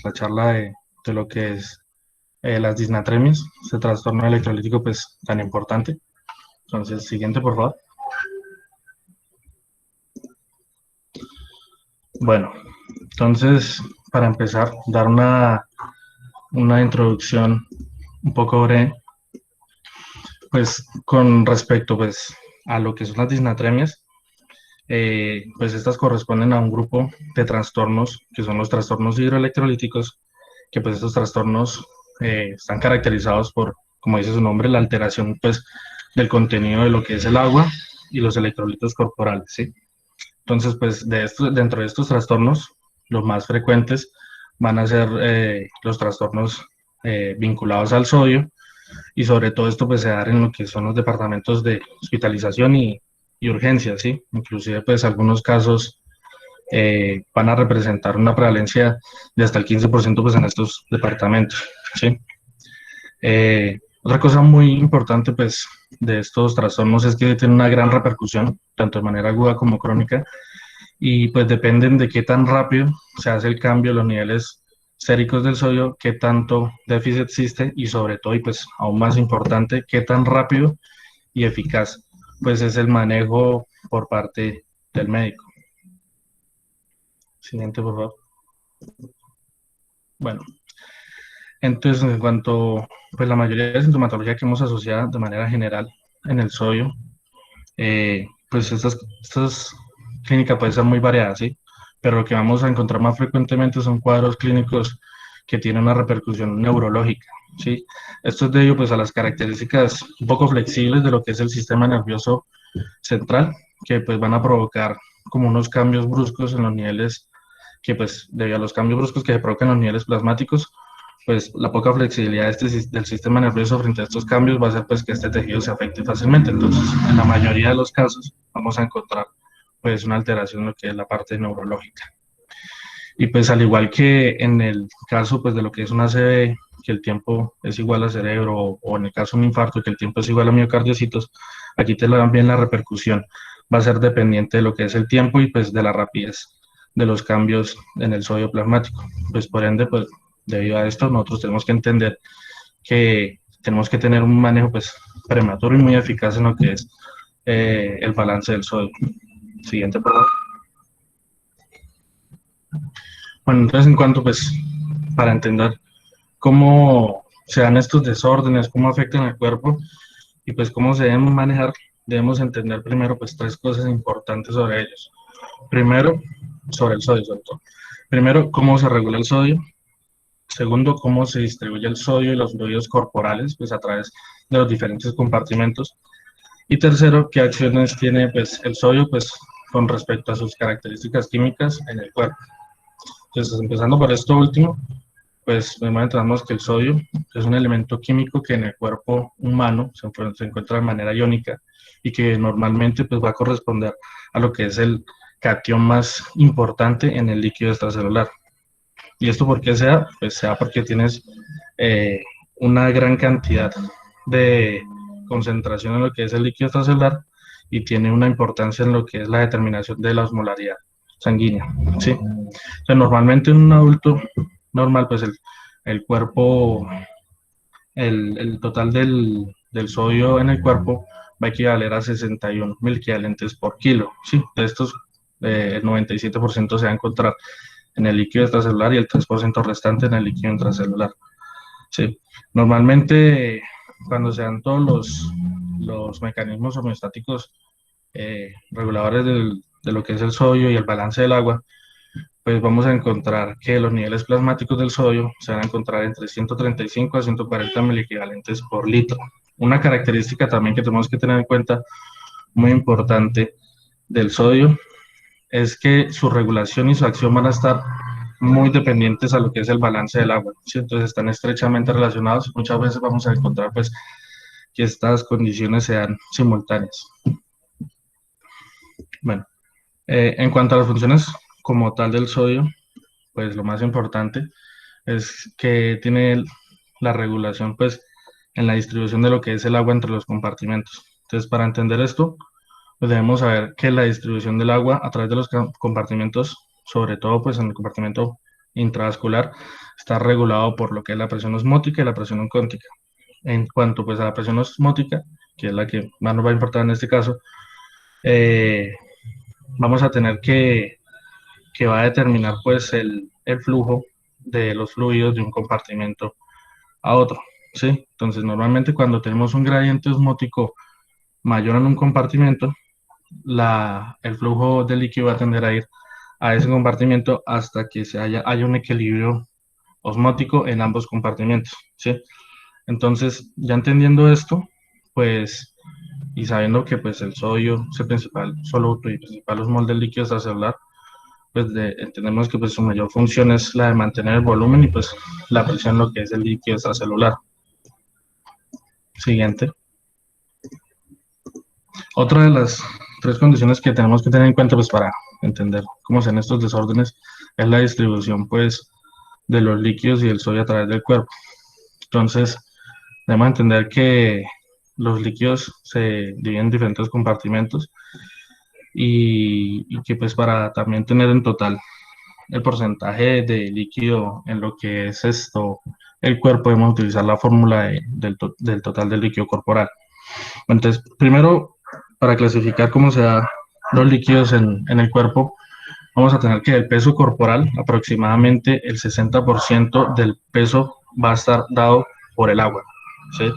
la charla de lo que es las disnatremias, ese trastorno electrolítico pues tan importante. Entonces, siguiente, por favor. Bueno, entonces, para empezar, dar una introducción un poco breve, pues con respecto pues a lo que son las disnatremias. Pues estas corresponden a un grupo de trastornos que son los trastornos hidroelectrolíticos, que pues estos trastornos están caracterizados por, como dice su nombre, la alteración pues del contenido de lo que es el agua y los electrolitos corporales, ¿sí? Entonces, pues dentro de estos trastornos, los más frecuentes van a ser los trastornos vinculados al sodio, y sobre todo esto pues se da en lo que son los departamentos de hospitalización y urgencia, ¿sí? Inclusive pues algunos casos van a representar una prevalencia de hasta el 15% pues en estos departamentos, ¿sí? Otra cosa muy importante pues de estos trastornos es que tienen una gran repercusión, tanto de manera aguda como crónica, y pues dependen de qué tan rápido se hace el cambio de los niveles séricos del sodio, qué tanto déficit existe y sobre todo, y pues aún más importante, qué tan rápido y eficaz pues es el manejo por parte del médico. Siguiente, por favor. Bueno, entonces en cuanto pues la mayoría de sintomatología que hemos asociado de manera general en el sodio, pues estas clínicas pueden ser muy variadas, ¿sí? Pero lo que vamos a encontrar más frecuentemente son cuadros clínicos que tienen una repercusión neurológica, ¿sí? Esto es debido pues a las características un poco flexibles de lo que es el sistema nervioso central, que pues van a provocar como unos cambios bruscos en los niveles, que pues debido a los cambios bruscos que se provocan en los niveles plasmáticos, pues la poca flexibilidad del sistema nervioso frente a estos cambios va a hacer pues que este tejido se afecte fácilmente. Entonces, en la mayoría de los casos vamos a encontrar pues una alteración en lo que es la parte neurológica. Y pues al igual que en el caso pues de lo que es una ACV, que el tiempo es igual al cerebro, o en el caso de un infarto, que el tiempo es igual a miocardiocitos, aquí también la repercusión va a ser dependiente de lo que es el tiempo y pues de la rapidez de los cambios en el sodio plasmático. Pues por ende, pues debido a esto, nosotros tenemos que entender que tenemos que tener un manejo pues prematuro y muy eficaz en lo que es el balance del sodio. Siguiente, por favor. Bueno, entonces en cuanto pues para entender cómo se dan estos desórdenes, cómo afectan al cuerpo y pues cómo se deben manejar, debemos entender primero pues tres cosas importantes sobre ellos. Primero, sobre el sodio, sobre todo. Primero, cómo se regula el sodio. Segundo, cómo se distribuye el sodio y los fluidos corporales pues a través de los diferentes compartimentos. Y tercero, qué acciones tiene pues el sodio pues con respecto a sus características químicas en el cuerpo. Entonces, empezando por esto último, pues tenemos que el sodio es un elemento químico que en el cuerpo humano se encuentra de manera iónica y que normalmente pues va a corresponder a lo que es el catión más importante en el líquido extracelular. ¿Y esto por qué se da? Pues se da porque tienes una gran cantidad de concentración en lo que es el líquido extracelular y tiene una importancia en lo que es la determinación de la osmolaridad sanguínea, ¿sí? Entonces, normalmente en un adulto normal, pues el cuerpo, el total del sodio en el cuerpo va a equivaler a 61 mil equivalentes por kilo, ¿sí? De estos, el 97% se va a encontrar en el líquido extracelular y el 3% restante en el líquido intracelular, ¿sí? Normalmente, cuando se dan todos los mecanismos homeostáticos reguladores de lo que es el sodio y el balance del agua, pues vamos a encontrar que los niveles plasmáticos del sodio se van a encontrar entre 135 a 140 miliequivalentes por litro. Una característica también que tenemos que tener en cuenta, muy importante, del sodio, es que su regulación y su acción van a estar muy dependientes a lo que es el balance del agua, ¿sí? Entonces están estrechamente relacionados y muchas veces vamos a encontrar pues que estas condiciones sean simultáneas. Bueno, en cuanto a las funciones como tal del sodio, pues lo más importante es que tiene la regulación pues en la distribución de lo que es el agua entre los compartimentos. Entonces, para entender esto, pues debemos saber que la distribución del agua a través de los compartimentos, sobre todo pues en el compartimento intravascular está regulado por lo que es la presión osmótica y la presión oncótica. En cuanto pues a la presión osmótica, que es la que más nos va a importar en este caso, eh, vamos a tener que va a determinar pues el flujo de los fluidos de un compartimento a otro, ¿sí? Entonces, normalmente cuando tenemos un gradiente osmótico mayor en un compartimento, el flujo de líquido va a tender a ir a ese compartimento hasta que haya un equilibrio osmótico en ambos compartimentos, ¿sí? Entonces, ya entendiendo esto, pues, y sabiendo que pues el sodio es el principal soluto y principal osmol del líquido extracelular, pues entendemos que pues su mayor función es la de mantener el volumen y pues la presión, lo que es el líquido extracelular. Siguiente. Otra de las tres condiciones que tenemos que tener en cuenta pues para entender cómo se dan estos desórdenes es la distribución pues de los líquidos y del sodio a través del cuerpo. Entonces, debemos entender que los líquidos se dividen en diferentes compartimentos y que pues para también tener en total el porcentaje de líquido en lo que es el cuerpo, debemos utilizar la fórmula del total del líquido corporal. Entonces, primero, para clasificar cómo se dan los líquidos en el cuerpo, vamos a tener que el peso corporal, aproximadamente el 60% del peso va a estar dado por el agua, ¿sí?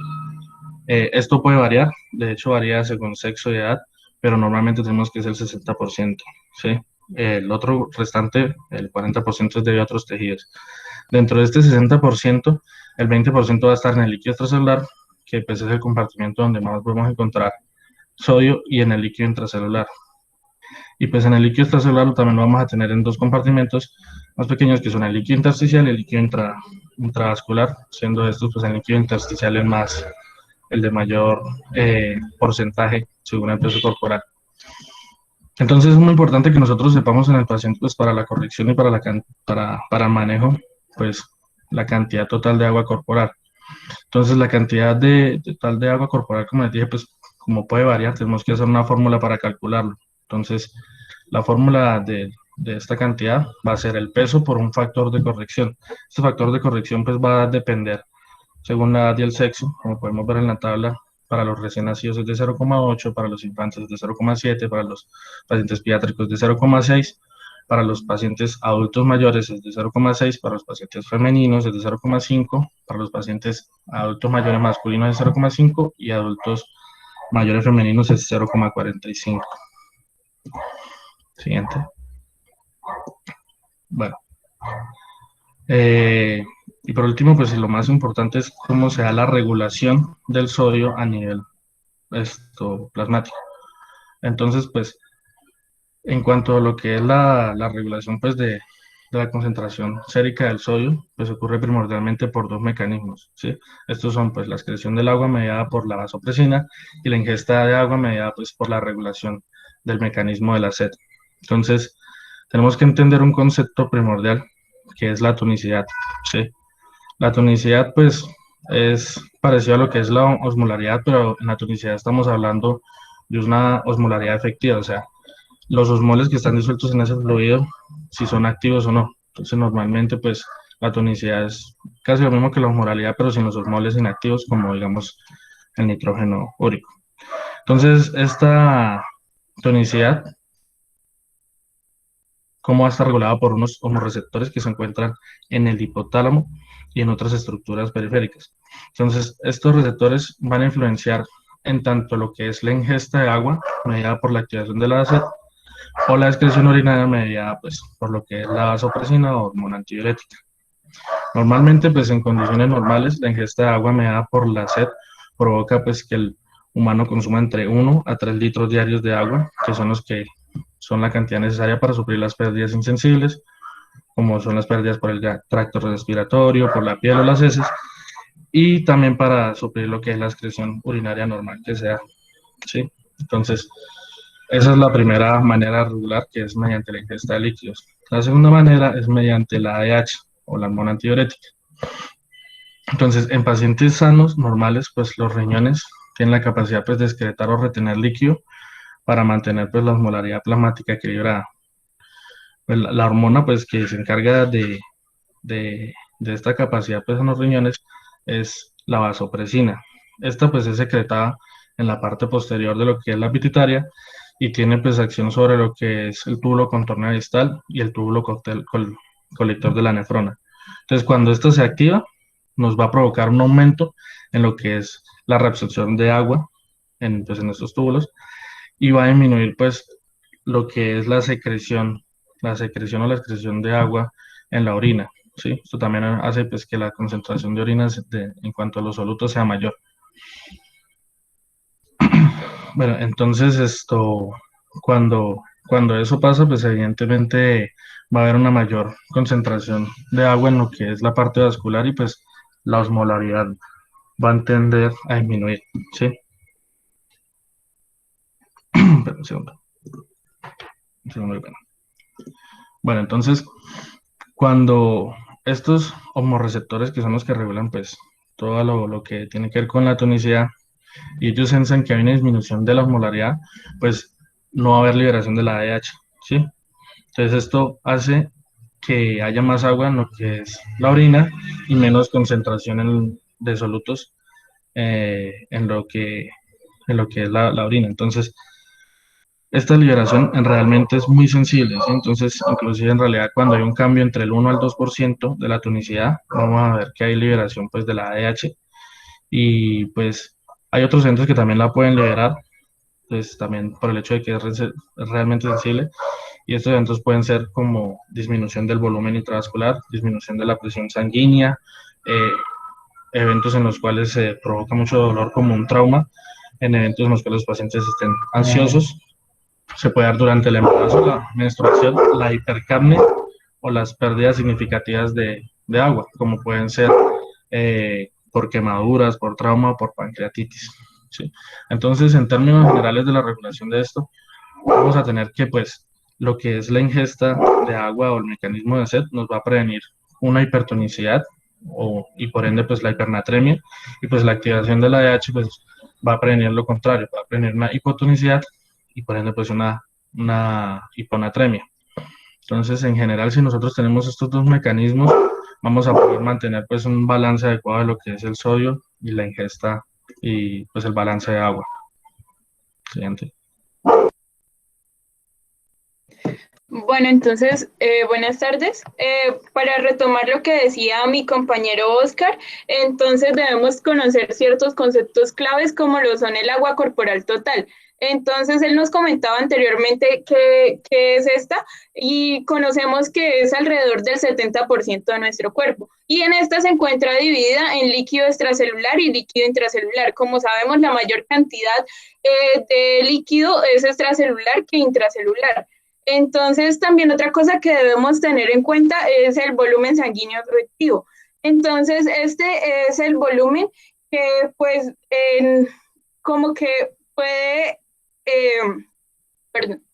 Esto puede variar, de hecho varía según sexo y edad, pero normalmente tenemos que ser el 60%, ¿sí? El otro restante, el 40% es debido a otros tejidos. Dentro de este 60%, el 20% va a estar en el líquido extracelular, que pues es el compartimento donde más podemos encontrar sodio, y en el líquido intracelular. Y pues en el líquido extracelular también lo vamos a tener en dos compartimentos más pequeños, que son el líquido intersticial y el líquido intravascular, siendo estos pues el líquido intersticial el de mayor porcentaje según el peso corporal. Entonces es muy importante que nosotros sepamos en el paciente pues para la corrección y para el manejo pues la cantidad total de agua corporal. Entonces la cantidad total de agua corporal, como les dije, pues como puede variar, tenemos que hacer una fórmula para calcularlo. Entonces la fórmula de esta cantidad va a ser el peso por un factor de corrección. Este factor de corrección pues va a depender según la edad y el sexo, como podemos ver en la tabla. Para los recién nacidos es de 0,8, para los infantes es de 0,7, para los pacientes pediátricos de 0,6, para los pacientes adultos mayores es de 0,6, para los pacientes femeninos es de 0,5, para los pacientes adultos mayores masculinos es 0,5 y adultos mayores femeninos es 0,45. Siguiente. Bueno. Y por último, pues lo más importante es cómo se da la regulación del sodio a nivel plasmático. Entonces, pues, en cuanto a lo que es la regulación pues, de la concentración sérica del sodio, pues ocurre primordialmente por dos mecanismos, ¿sí? Estos son pues la excreción del agua mediada por la vasopresina y la ingesta de agua mediada pues por la regulación del mecanismo de la sed. Entonces, tenemos que entender un concepto primordial que es la tonicidad, ¿sí? La tonicidad pues es parecido a lo que es la osmolaridad, pero en la tonicidad estamos hablando de una osmolaridad efectiva, o sea, los osmoles que están disueltos en ese fluido, si son activos o no. Entonces, normalmente, pues, la tonicidad es casi lo mismo que la osmolaridad, pero sin los osmoles inactivos, como, digamos, el nitrógeno úrico. Entonces, esta tonicidad, ¿cómo va a estar regulada por unos hormoreceptores que se encuentran en el hipotálamo y en otras estructuras periféricas? Entonces, estos receptores van a influenciar en tanto lo que es la ingesta de agua, mediada por la activación de la sed, o la excreción urinaria mediada pues, por lo que es la vasopresina o hormona antidiurética. Normalmente, pues en condiciones normales, la ingesta de agua mediada por la sed provoca pues que el humano consuma entre 1 a 3 litros diarios de agua, que son los que son la cantidad necesaria para suplir las pérdidas insensibles, como son las pérdidas por el tracto respiratorio, por la piel o las heces, y también para suplir lo que es la excreción urinaria normal que sea, ¿sí? Entonces, esa es la primera manera regular, que es mediante la ingesta de líquidos. La segunda manera es mediante la ADH o la hormona antidiurética. Entonces, en pacientes sanos, normales, pues los riñones tienen la capacidad pues, de excretar o retener líquido para mantener pues, la osmolaridad plasmática equilibrada. Pues, la hormona pues, que se encarga de de esta capacidad pues en los riñones es la vasopresina. Esta pues es secretada en la parte posterior de lo que es la pituitaria y tiene pues acción sobre lo que es el túbulo contorno distal y el túbulo colector de la nefrona. Entonces, cuando esto se activa, nos va a provocar un aumento en lo que es la reabsorción de agua en, pues, en estos túbulos y va a disminuir pues lo que es la secreción o la excreción de agua en la orina, ¿sí? Esto también hace pues que la concentración de orinas en cuanto a los solutos sea mayor. Bueno, entonces cuando eso pasa, pues evidentemente va a haber una mayor concentración de agua en lo que es la parte vascular y pues la osmolaridad va a tender a disminuir, ¿sí? Pero un segundo, bueno. Bueno, entonces, cuando estos homorreceptores, que son los que regulan pues todo lo que tiene que ver con la tonicidad, y ellos sensan que hay una disminución de la osmolaridad, pues no va a haber liberación de la ADH, ¿sí? Entonces esto hace que haya más agua en lo que es la orina y menos concentración de solutos en lo que es la orina. Entonces, esta liberación realmente es muy sensible, ¿sí? Entonces, inclusive en realidad cuando hay un cambio entre el 1 al 2% de la tonicidad, vamos a ver que hay liberación pues de la ADH y pues hay otros centros que también la pueden liberar, pues también por el hecho de que es realmente sensible y estos eventos pueden ser como disminución del volumen intravascular, disminución de la presión sanguínea, eh, eventos en los cuales se provoca mucho dolor como un trauma, en eventos en los que los pacientes estén ansiosos, se puede dar durante el embarazo, la menstruación, la hipercapnia o las pérdidas significativas de agua, como pueden ser por quemaduras, por trauma o por pancreatitis, ¿sí? Entonces, en términos generales de la regulación de esto, vamos a tener que, pues, lo que es la ingesta de agua o el mecanismo de sed nos va a prevenir una hipertonicidad y por ende, pues, la hipernatremia y pues la activación de la ADH, pues, va a prevenir lo contrario, va a prevenir una hipotonicidad y por ende, pues, una hiponatremia. Entonces, en general, si nosotros tenemos estos dos mecanismos, vamos a poder mantener, pues, un balance adecuado de lo que es el sodio y la ingesta y, pues, el balance de agua. Siguiente. Bueno, entonces, buenas tardes. Para retomar lo que decía mi compañero Oscar, entonces debemos conocer ciertos conceptos claves como lo son el agua corporal total. Entonces, él nos comentaba anteriormente qué es esta y conocemos que es alrededor del 70% de nuestro cuerpo. Y en esta se encuentra dividida en líquido extracelular y líquido intracelular. Como sabemos, la mayor cantidad de líquido es extracelular que intracelular. Entonces, también otra cosa que debemos tener en cuenta es el volumen sanguíneo efectivo. Entonces, este es el volumen que, pues, como que puede, eh, perdón,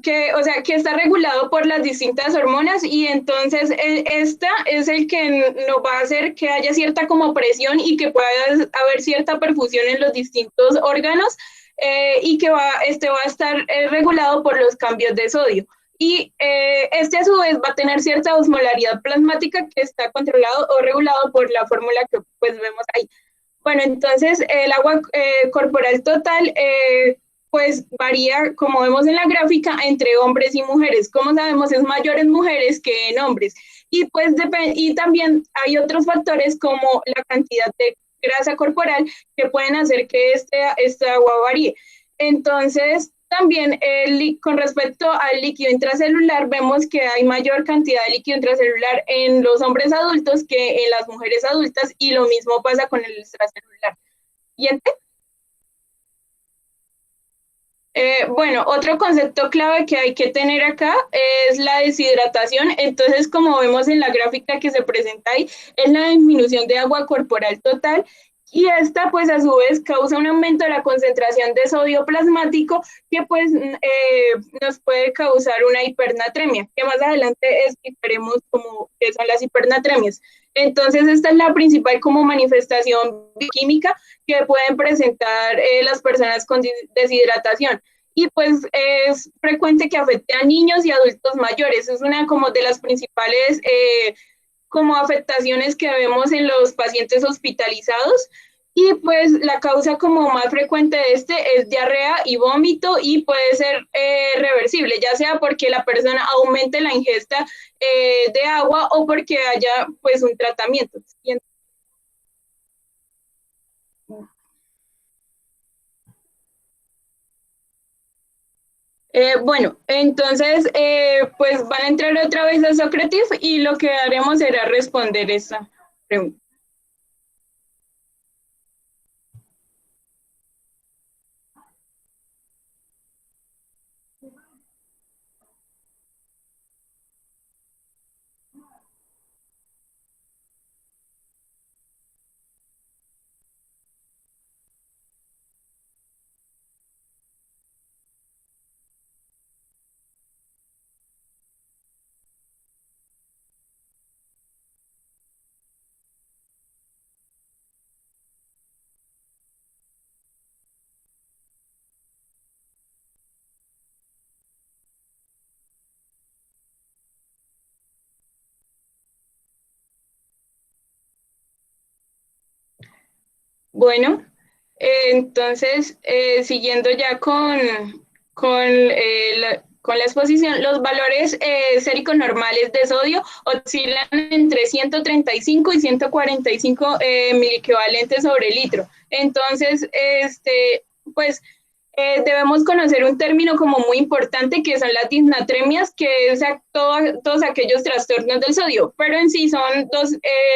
que, o sea, que está regulado por las distintas hormonas y entonces esta es el que nos va a hacer que haya cierta como presión y que pueda haber cierta perfusión en los distintos órganos y que este va a estar regulado por los cambios de sodio. Y este a su vez va a tener cierta osmolaridad plasmática que está controlado o regulado por la fórmula que pues vemos ahí. Bueno, entonces el agua corporal total pues varía, como vemos en la gráfica, entre hombres y mujeres. Como sabemos, es mayor en mujeres que en hombres. Y, pues, y también hay otros factores como la cantidad de grasa corporal que pueden hacer que este agua varíe. Entonces, también con respecto al líquido intracelular, vemos que hay mayor cantidad de líquido intracelular en los hombres adultos que en las mujeres adultas y lo mismo pasa con el extracelular. ¿Siguiente? Bueno, otro concepto clave que hay que tener acá es la deshidratación. Entonces, como vemos en la gráfica que se presenta ahí, es la disminución de agua corporal total y esta pues a su vez causa un aumento de la concentración de sodio plasmático que pues nos puede causar una hipernatremia, que más adelante explicaremos cómo qué son las hipernatremias. Entonces esta es la principal como manifestación bioquímica que pueden presentar las personas con deshidratación. y pues es frecuente que afecte a niños y adultos mayores. Es una como de las principales como afectaciones que vemos en los pacientes hospitalizados. Y pues la causa como más frecuente de este es diarrea y vómito, y puede ser reversible, ya sea porque la persona aumente la ingesta de agua o porque haya pues un tratamiento. Bueno, entonces pues van a entrar otra vez a Sócrates y lo que haremos será responder esta pregunta. Bueno, entonces, siguiendo ya con la exposición, los valores séricos normales de sodio oscilan entre 135 y 145 miliequivalentes sobre litro. Entonces, pues debemos conocer un término como muy importante que son las disnatremias, que es todos aquellos trastornos del sodio, pero en sí son dos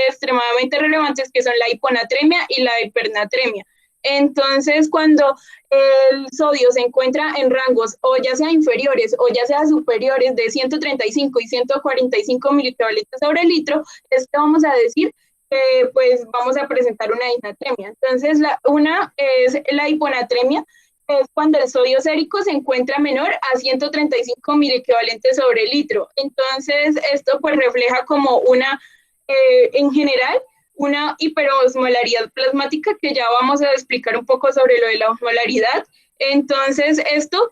extremadamente relevantes, que son la hiponatremia y la hipernatremia. Entonces, cuando el sodio se encuentra en rangos o ya sea inferiores o ya sea superiores de 135 y 145 miliequivalentes sobre litro, es que vamos a decir pues vamos a presentar una disnatremia. Entonces, una es la hiponatremia, es cuando el sodio sérico se encuentra menor a 135 miliequivalentes sobre litro. Entonces, esto pues refleja como una, en general, una hiperosmolaridad plasmática, que ya vamos a explicar un poco sobre lo de la osmolaridad. Entonces, esto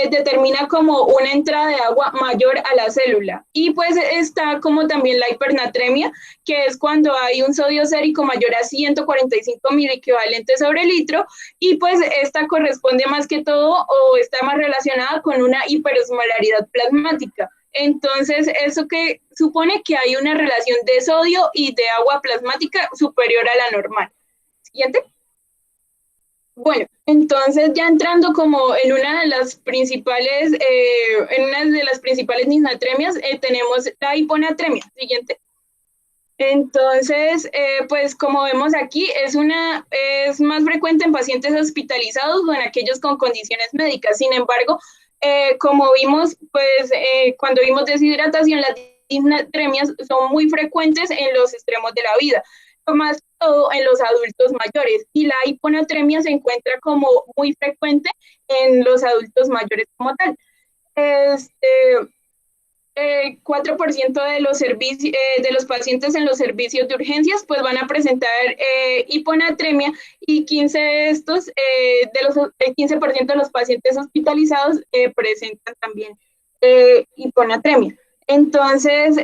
determina como una entrada de agua mayor a la célula. Y pues está como también la hipernatremia, que es cuando hay un sodio sérico mayor a 145 miliequivalentes sobre litro, y pues esta corresponde más que todo o está más relacionada con una hiperosmolaridad plasmática. Entonces, eso que supone que hay una relación de sodio y de agua plasmática superior a la normal. Siguiente. Bueno, entonces ya entrando como en una de las principales disnatremias, tenemos la hiponatremia. Siguiente. Entonces, pues como vemos aquí, es más frecuente en pacientes hospitalizados o en aquellos con condiciones médicas. Sin embargo, como vimos, pues cuando vimos deshidratación, las disnatremias son muy frecuentes en los extremos de la vida, más que todo en los adultos mayores, y la hiponatremia se encuentra como muy frecuente en los adultos mayores como tal. 4% de de los pacientes en los servicios de urgencias pues van a presentar hiponatremia, y 15 de estos, el 15% de los pacientes hospitalizados presentan también hiponatremia. Entonces,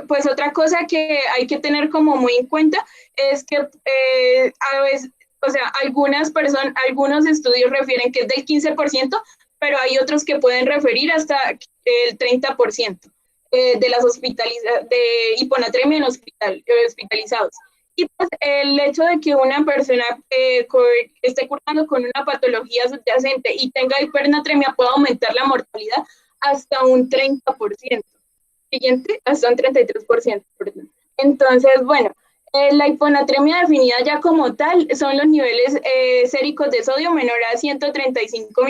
pues otra cosa que hay que tener como muy en cuenta es que a veces, o sea, algunos estudios refieren que es del 15%, pero hay otros que pueden referir hasta el 30% de las de hiponatremia en hospitalizados. Y pues el hecho de que una persona esté curando con una patología subyacente y tenga hipernatremia puede aumentar la mortalidad hasta un 30%. Siguiente, hasta un 33%, perdón. Entonces, bueno, la hiponatremia definida ya como tal son los niveles séricos de sodio menor a 135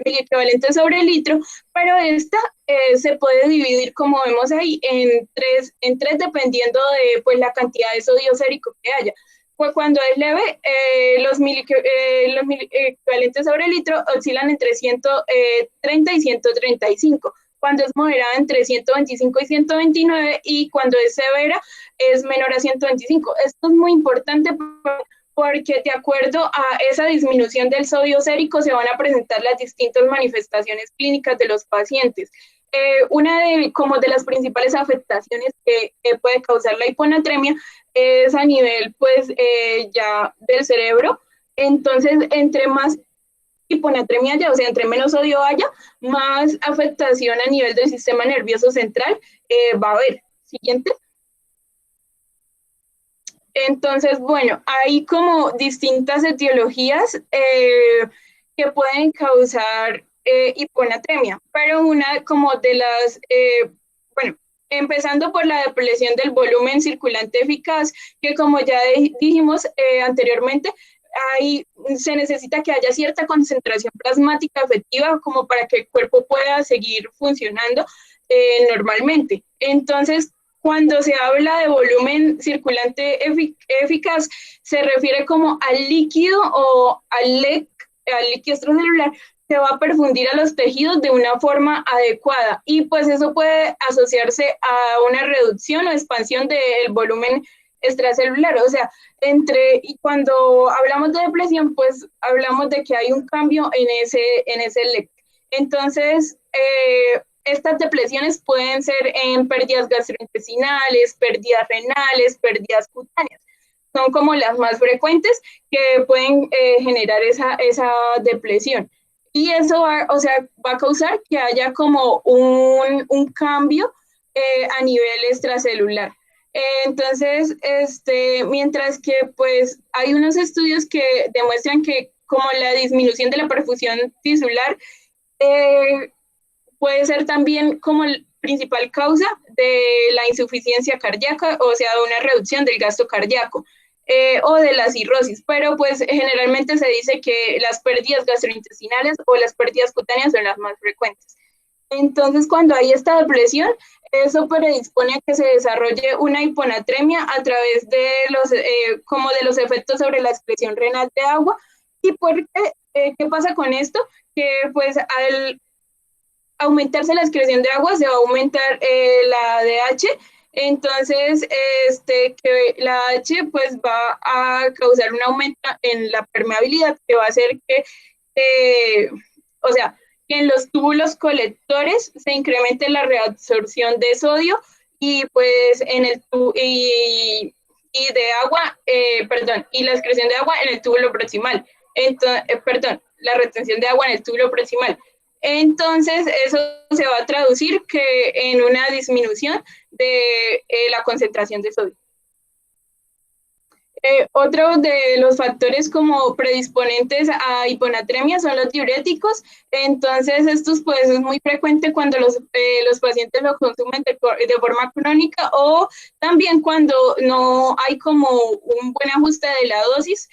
miliequivalentes sobre litro, pero esta se puede dividir, como vemos ahí, en tres dependiendo de pues, la cantidad de sodio sérico que haya. Pues cuando es leve, los miliequivalentes sobre litro oscilan entre 130 y 135. Cuando es moderada entre 125 y 129, y cuando es severa es menor a 125. Esto es muy importante porque de acuerdo a esa disminución del sodio sérico se van a presentar las distintas manifestaciones clínicas de los pacientes. Una como de las principales afectaciones que puede causar la hiponatremia es a nivel pues ya del cerebro. Entonces, entre más hiponatremia haya, o sea, entre menos sodio haya, más afectación a nivel del sistema nervioso central va a haber. Siguiente. Entonces, bueno, hay como distintas etiologías que pueden causar hiponatremia, pero una como de las, bueno, empezando por la depresión del volumen circulante eficaz, que como ya dijimos anteriormente, se necesita que haya cierta concentración plasmática efectiva como para que el cuerpo pueda seguir funcionando normalmente. Entonces, cuando se habla de volumen circulante eficaz, se refiere como al líquido o al líquido extracelular que va a perfundir a los tejidos de una forma adecuada, y pues eso puede asociarse a una reducción o expansión del volumen extracelular. O sea, y cuando hablamos de depresión, pues hablamos de que hay un cambio en ese LEC. Entonces, estas depresiones pueden ser en pérdidas gastrointestinales, pérdidas renales, pérdidas cutáneas. Son como las más frecuentes que pueden generar esa depresión. Y eso va a causar que haya como un cambio a nivel extracelular. Entonces, mientras que pues hay unos estudios que demuestran que como la disminución de la perfusión tisular puede ser también como la principal causa de la insuficiencia cardíaca, o sea, de una reducción del gasto cardíaco o de la cirrosis, pero pues generalmente se dice que las pérdidas gastrointestinales o las pérdidas cutáneas son las más frecuentes. Entonces, cuando hay esta depresión, eso predispone a que se desarrolle una hiponatremia a través de como de los efectos sobre la excreción renal de agua. ¿Y qué pasa con esto? Que pues al aumentarse la excreción de agua se va a aumentar la ADH. Entonces, que la H pues va a causar un aumento en la permeabilidad, que va a hacer que, o sea, que en los túbulos colectores se incremente la reabsorción de sodio y pues y de agua, y la excreción de agua en el túbulo proximal. Entonces, la retención de agua en el túbulo proximal. Entonces, eso se va a traducir en una disminución de la concentración de sodio. Otro de los factores como predisponentes a hiponatremia son los diuréticos. Entonces, estos pues es muy frecuente cuando los pacientes lo consumen de forma crónica, o también cuando no hay como un buen ajuste de la dosis,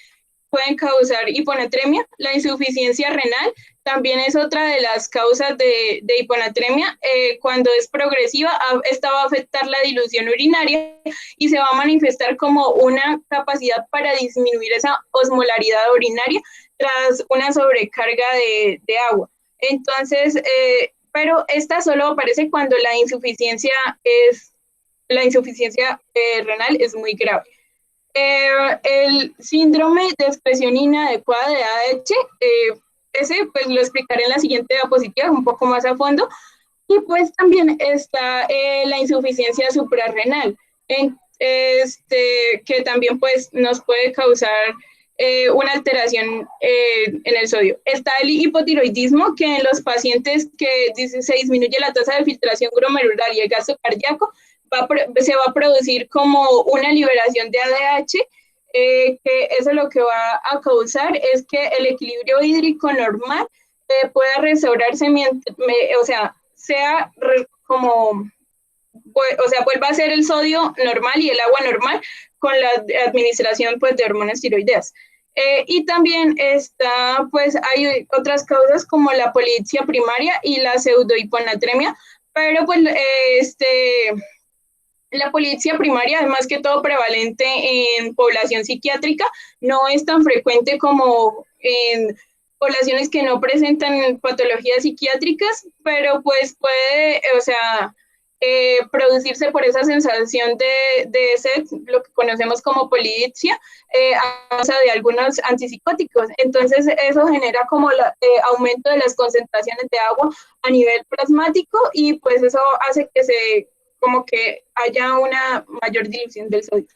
pueden causar hiponatremia. La insuficiencia renal también es otra de las causas de hiponatremia. Cuando es progresiva, esta va a afectar la dilución urinaria y se va a manifestar como una capacidad para disminuir esa osmolaridad urinaria tras una sobrecarga de agua. Entonces, pero esta solo aparece cuando la insuficiencia renal es muy grave. El síndrome de expresión inadecuada de AH, ese pues lo explicaré en la siguiente diapositiva un poco más a fondo. Y pues también está la insuficiencia suprarrenal, que también pues nos puede causar una alteración en el sodio. Está el hipotiroidismo, que en los pacientes que se disminuye la tasa de filtración glomerular y el gasto cardíaco, se va a producir como una liberación de ADH, que eso lo que va a causar es que el equilibrio hídrico normal pueda restaurarse, vuelva a ser el sodio normal y el agua normal con la administración pues de hormonas tiroideas. Y también pues hay otras causas como la polidipsia primaria y la pseudohiponatremia, pero pues la polidipsia primaria, además que todo prevalente en población psiquiátrica, no es tan frecuente como en poblaciones que no presentan patologías psiquiátricas, pero pues puede, producirse por esa sensación de sed, lo que conocemos como polidipsia, a causa de algunos antipsicóticos. Entonces, eso genera como aumento de las concentraciones de agua a nivel plasmático y pues eso hace que como que haya una mayor dilución del sodio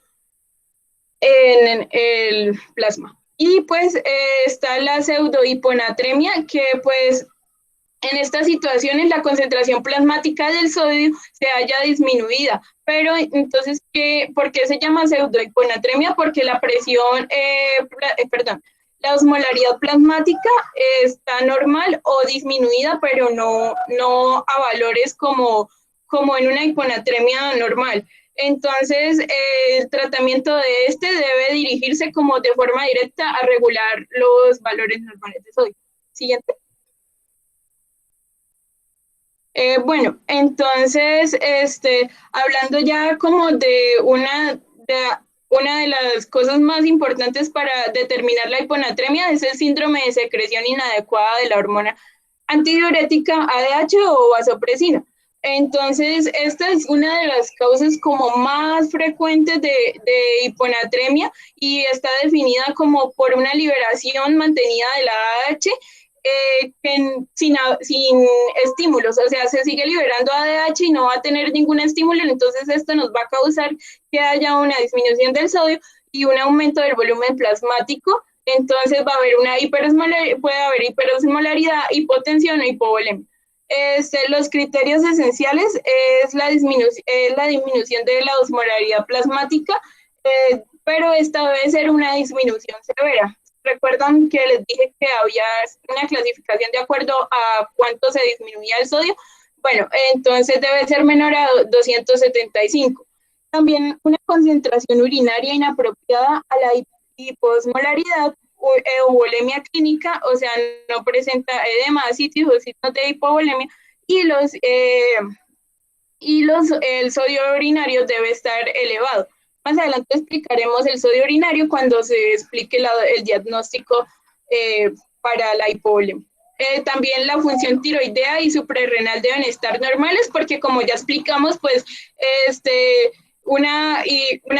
en el plasma. Y pues está la pseudohiponatremia, que pues en estas situaciones la concentración plasmática del sodio se haya disminuida. Pero entonces, ¿por qué se llama pseudohiponatremia? Porque la presión, la osmolaridad plasmática está normal o disminuida, pero no a valores como en una hiponatremia normal. Entonces, el tratamiento de debe dirigirse como de forma directa a regular los valores normales de sodio. Siguiente. Bueno, entonces, hablando ya como de una de las cosas más importantes para determinar la hiponatremia es el síndrome de secreción inadecuada de la hormona antidiurética ADH o vasopresina. Entonces, esta es una de las causas como más frecuentes de hiponatremia y está definida como por una liberación mantenida de la ADH sin estímulos, o sea, se sigue liberando ADH y no va a tener ningún estímulo, entonces esto nos va a causar que haya una disminución del sodio y un aumento del volumen plasmático, entonces va a haber puede haber hiperosmolaridad, hipotensión o hipovolemia. Los criterios esenciales es la disminución de la osmolaridad plasmática, pero esta debe ser una disminución severa. ¿Recuerdan que les dije que había una clasificación de acuerdo a cuánto se disminuía el sodio? Bueno, entonces debe ser menor a 275. También una concentración urinaria inapropiada a la hiposmolaridad o euvolemia clínica, o sea, no presenta edema, ascitis o signos de hipovolemia, y el sodio urinario debe estar elevado. Más adelante explicaremos el sodio urinario cuando se explique el diagnóstico para la hipovolemia. También la función tiroidea y suprarrenal deben estar normales porque, como ya explicamos, pues una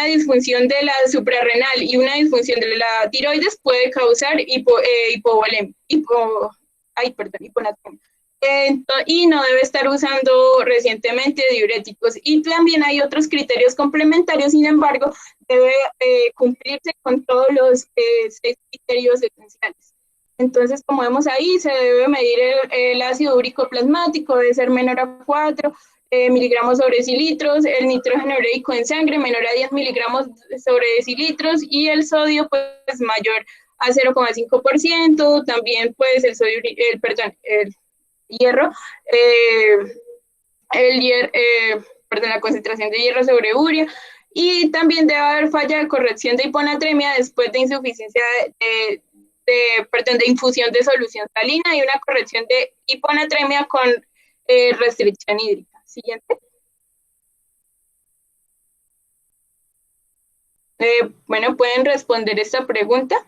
disfunción de la suprarrenal y una disfunción de la tiroides puede causar hipovolemia, hiponatremia. Y no debe estar usando recientemente diuréticos. Y también hay otros criterios complementarios, sin embargo, debe cumplirse con todos los 6 criterios esenciales. Entonces, como vemos ahí, se debe medir el ácido úrico plasmático, debe ser menor a 4 miligramos sobre decilitros, el nitrógeno ureico en sangre menor a 10 miligramos sobre decilitros y el sodio pues mayor a 0,5%, también pues el hierro, la concentración de hierro sobre urea, y también debe haber falla de corrección de hiponatremia después de insuficiencia de infusión de solución salina y una corrección de hiponatremia con restricción hídrica. Siguiente. Bueno, ¿pueden responder esta pregunta?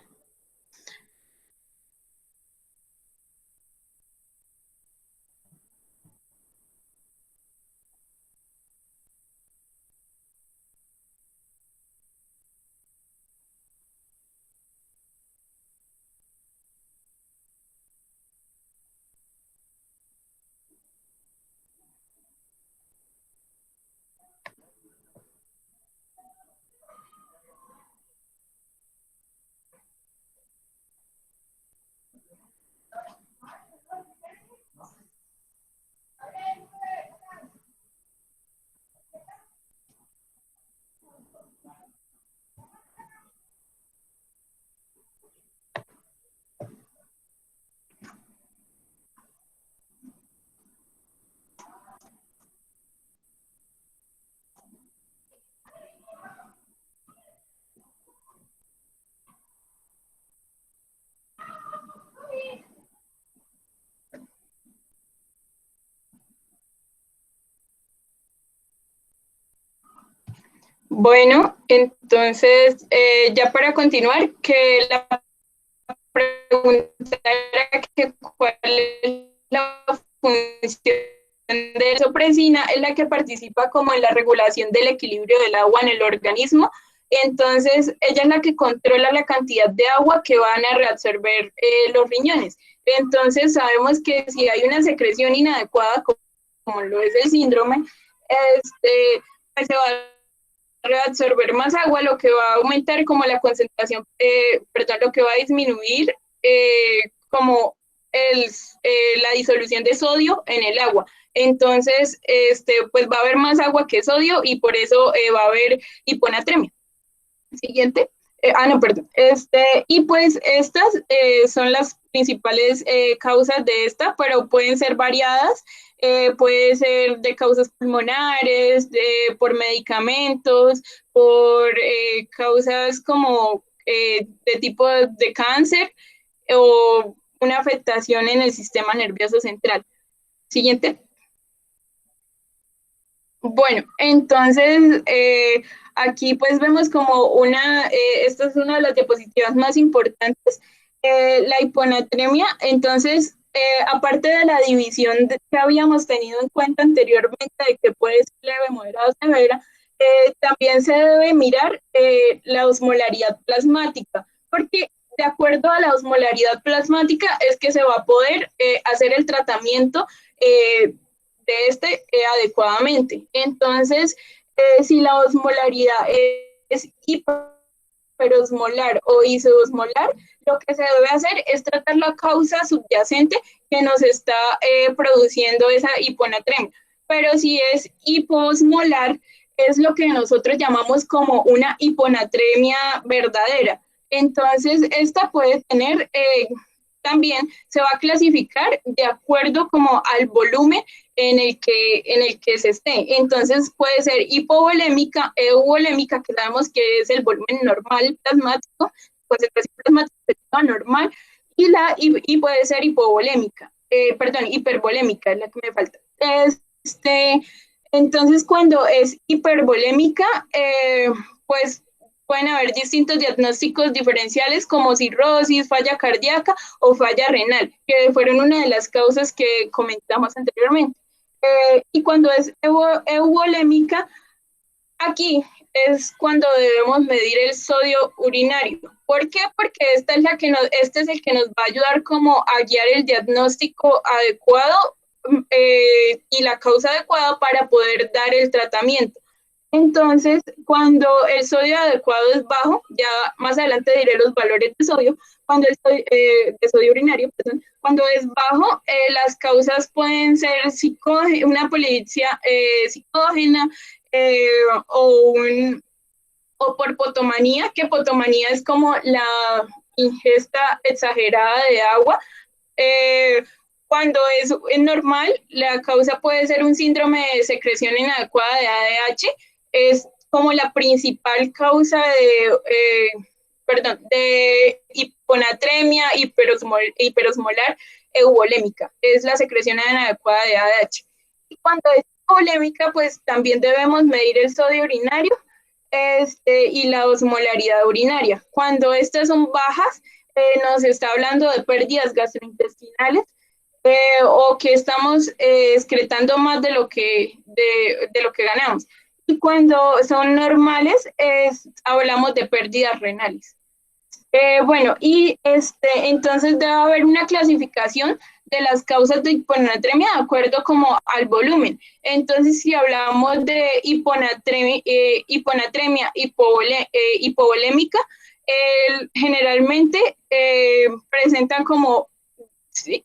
Bueno, entonces, ya para continuar, que la pregunta era que cuál es la función de isopresina es la que participa como en la regulación del equilibrio del agua en el organismo. Entonces, ella es la que controla la cantidad de agua que van a reabsorber los riñones. Entonces, sabemos que si hay una secreción inadecuada, como lo es el síndrome, pues se va a reabsorber más agua, lo que va a aumentar como la concentración, perdón, lo que va a disminuir como la disolución de sodio en el agua. Entonces, pues va a haber más agua que sodio y por eso va a haber hiponatremia. Siguiente. No, perdón. Y pues estas son las principales causas de esta, pero pueden ser variadas. Puede ser de causas pulmonares, por medicamentos, por causas como de tipo de cáncer o una afectación en el sistema nervioso central. Siguiente. Bueno, entonces aquí pues vemos como esta es una de las diapositivas más importantes, la hiponatremia. Entonces, aparte de la división que habíamos tenido en cuenta anteriormente de que puede ser leve, moderada o severa, también se debe mirar la osmolaridad plasmática, porque de acuerdo a la osmolaridad plasmática es que se va a poder hacer el tratamiento de adecuadamente. Entonces, si la osmolaridad es hiperosmolar o isoosmolar, lo que se debe hacer es tratar la causa subyacente que nos está produciendo esa hiponatremia. Pero si es hiposmolar, es lo que nosotros llamamos como una hiponatremia verdadera. Entonces, esta puede tener también se va a clasificar de acuerdo como al volumen en el que se esté. Entonces puede ser hipovolémica, euvolémica, que sabemos que es el volumen normal plasmático, concentración plasmática normal, y puede ser hipovolémica, hipervolémica es la que me falta. Entonces cuando es hipervolémica, pues pueden haber distintos diagnósticos diferenciales como cirrosis, falla cardíaca o falla renal, que fueron una de las causas que comentamos anteriormente. Y cuando es euvolémica, aquí es cuando debemos medir el sodio urinario. ¿Por qué? Porque este es el que nos va a ayudar como a guiar el diagnóstico adecuado y la causa adecuada para poder dar el tratamiento. Entonces, cuando el sodio adecuado es bajo, ya más adelante diré los valores de sodio, de sodio urinario, perdón, cuando es bajo, las causas pueden ser una polidipsia psicógena o por potomanía, que potomanía es como la ingesta exagerada de agua. Cuando es normal, la causa puede ser un síndrome de secreción inadecuada de ADH, es como la principal causa de hiponatremia hiperosmolar euvolémica, es la secreción inadecuada de ADH. Y cuando es hipovolémica, pues también debemos medir el sodio urinario y la osmolaridad urinaria. Cuando estas son bajas, nos está hablando de pérdidas gastrointestinales, o que estamos excretando más de lo que ganamos. Y cuando son normales, hablamos de pérdidas renales. Bueno, y entonces debe haber una clasificación de las causas de hiponatremia de acuerdo como al volumen. Entonces, si hablamos de hiponatremia hipovolémica, generalmente presentan como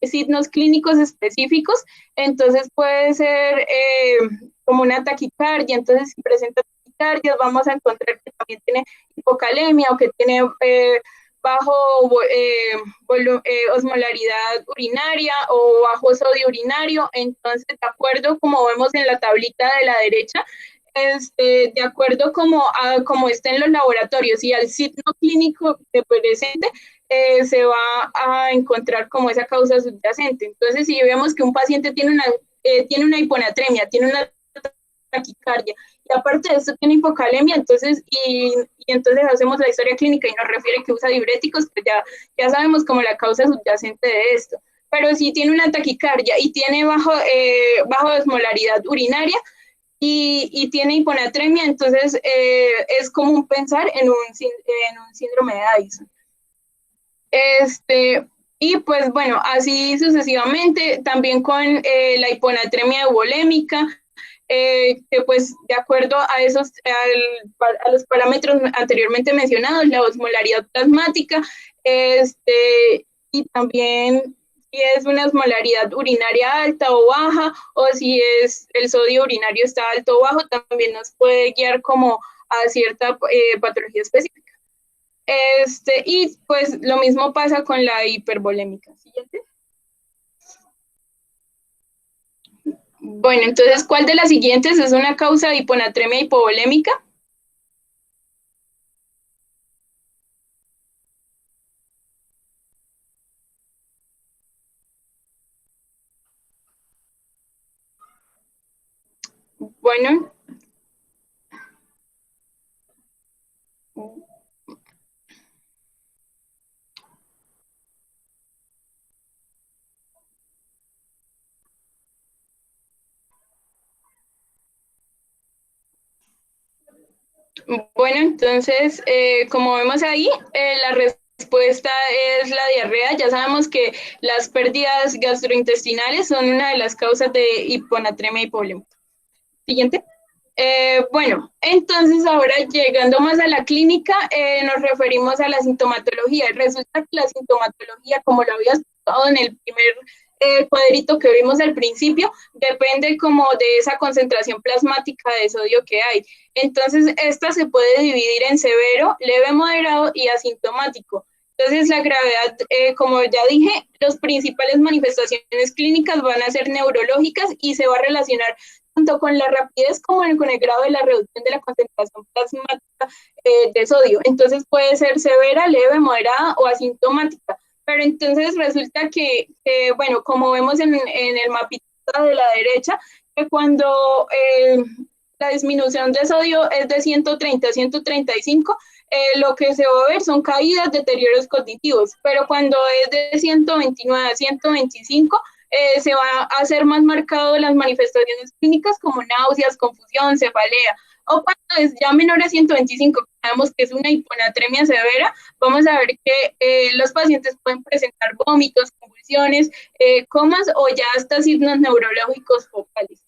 signos clínicos específicos. Entonces puede ser como una taquicardia. Entonces, si presenta taquicardia, vamos a encontrar que también tiene hipocalemia o que tiene bajo osmolaridad urinaria o bajo sodio urinario. Entonces, de acuerdo como vemos en la tablita de la derecha, de acuerdo como está en los laboratorios y al signo clínico que presente, se va a encontrar como esa causa subyacente. Entonces, si vemos que un paciente tiene una hiponatremia, tiene una taquicardia, y aparte de esto tiene hipocalemia, entonces, y entonces hacemos la historia clínica y nos refiere que usa diuréticos, pues ya sabemos como la causa subyacente de esto. pero sí tiene una taquicardia y tiene bajo osmolaridad urinaria y tiene hiponatremia, entonces es común pensar en un síndrome de Addison. Y pues bueno, así sucesivamente, también con la hiponatremia eubolémica, que pues de acuerdo a a los parámetros anteriormente mencionados, la osmolaridad plasmática, y también si es una osmolaridad urinaria alta o baja, o si es el sodio urinario está alto o bajo, también nos puede guiar como a cierta patología específica. Y pues lo mismo pasa con la hipervolémica. Siguiente. Bueno, entonces, ¿cuál de las siguientes es una causa de hiponatremia hipovolémica? Bueno, entonces, como vemos ahí, la respuesta es la diarrea. Ya sabemos que las pérdidas gastrointestinales son una de las causas de hiponatremia hipovolémica. Siguiente. Bueno, entonces ahora llegando más a la clínica, nos referimos a la sintomatología. Resulta que la sintomatología, como lo había explicado en el primer cuadrito que vimos al principio, depende como de esa concentración plasmática de sodio que hay. Entonces, esta se puede dividir en severo, leve, moderado y asintomático. Entonces, la gravedad, como ya dije, las principales manifestaciones clínicas van a ser neurológicas y se va a relacionar tanto con la rapidez como con el grado de la reducción de la concentración plasmática de sodio. Entonces puede ser severa, leve, moderada o asintomática. Pero entonces resulta bueno, como vemos en el mapita de la derecha, que cuando la disminución de sodio es de 130 a 135, lo que se va a ver son caídas, deterioros cognitivos, pero cuando es de 129 a 125, se va a hacer más marcado las manifestaciones clínicas como náuseas, confusión, cefalea. O cuando es ya menor a 125, sabemos que es una hiponatremia severa, vamos a ver que los pacientes pueden presentar vómitos, convulsiones, comas o ya hasta signos neurológicos focales.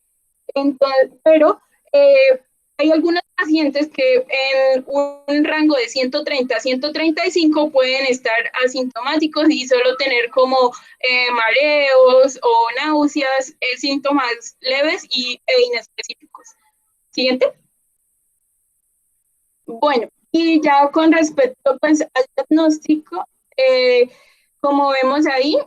Entonces, pero hay algunos pacientes que en un rango de 130 a 135 pueden estar asintomáticos y solo tener como mareos o náuseas, síntomas leves e inespecíficos. Siguiente. Bueno, y ya con respecto pues, al diagnóstico, como vemos ahí,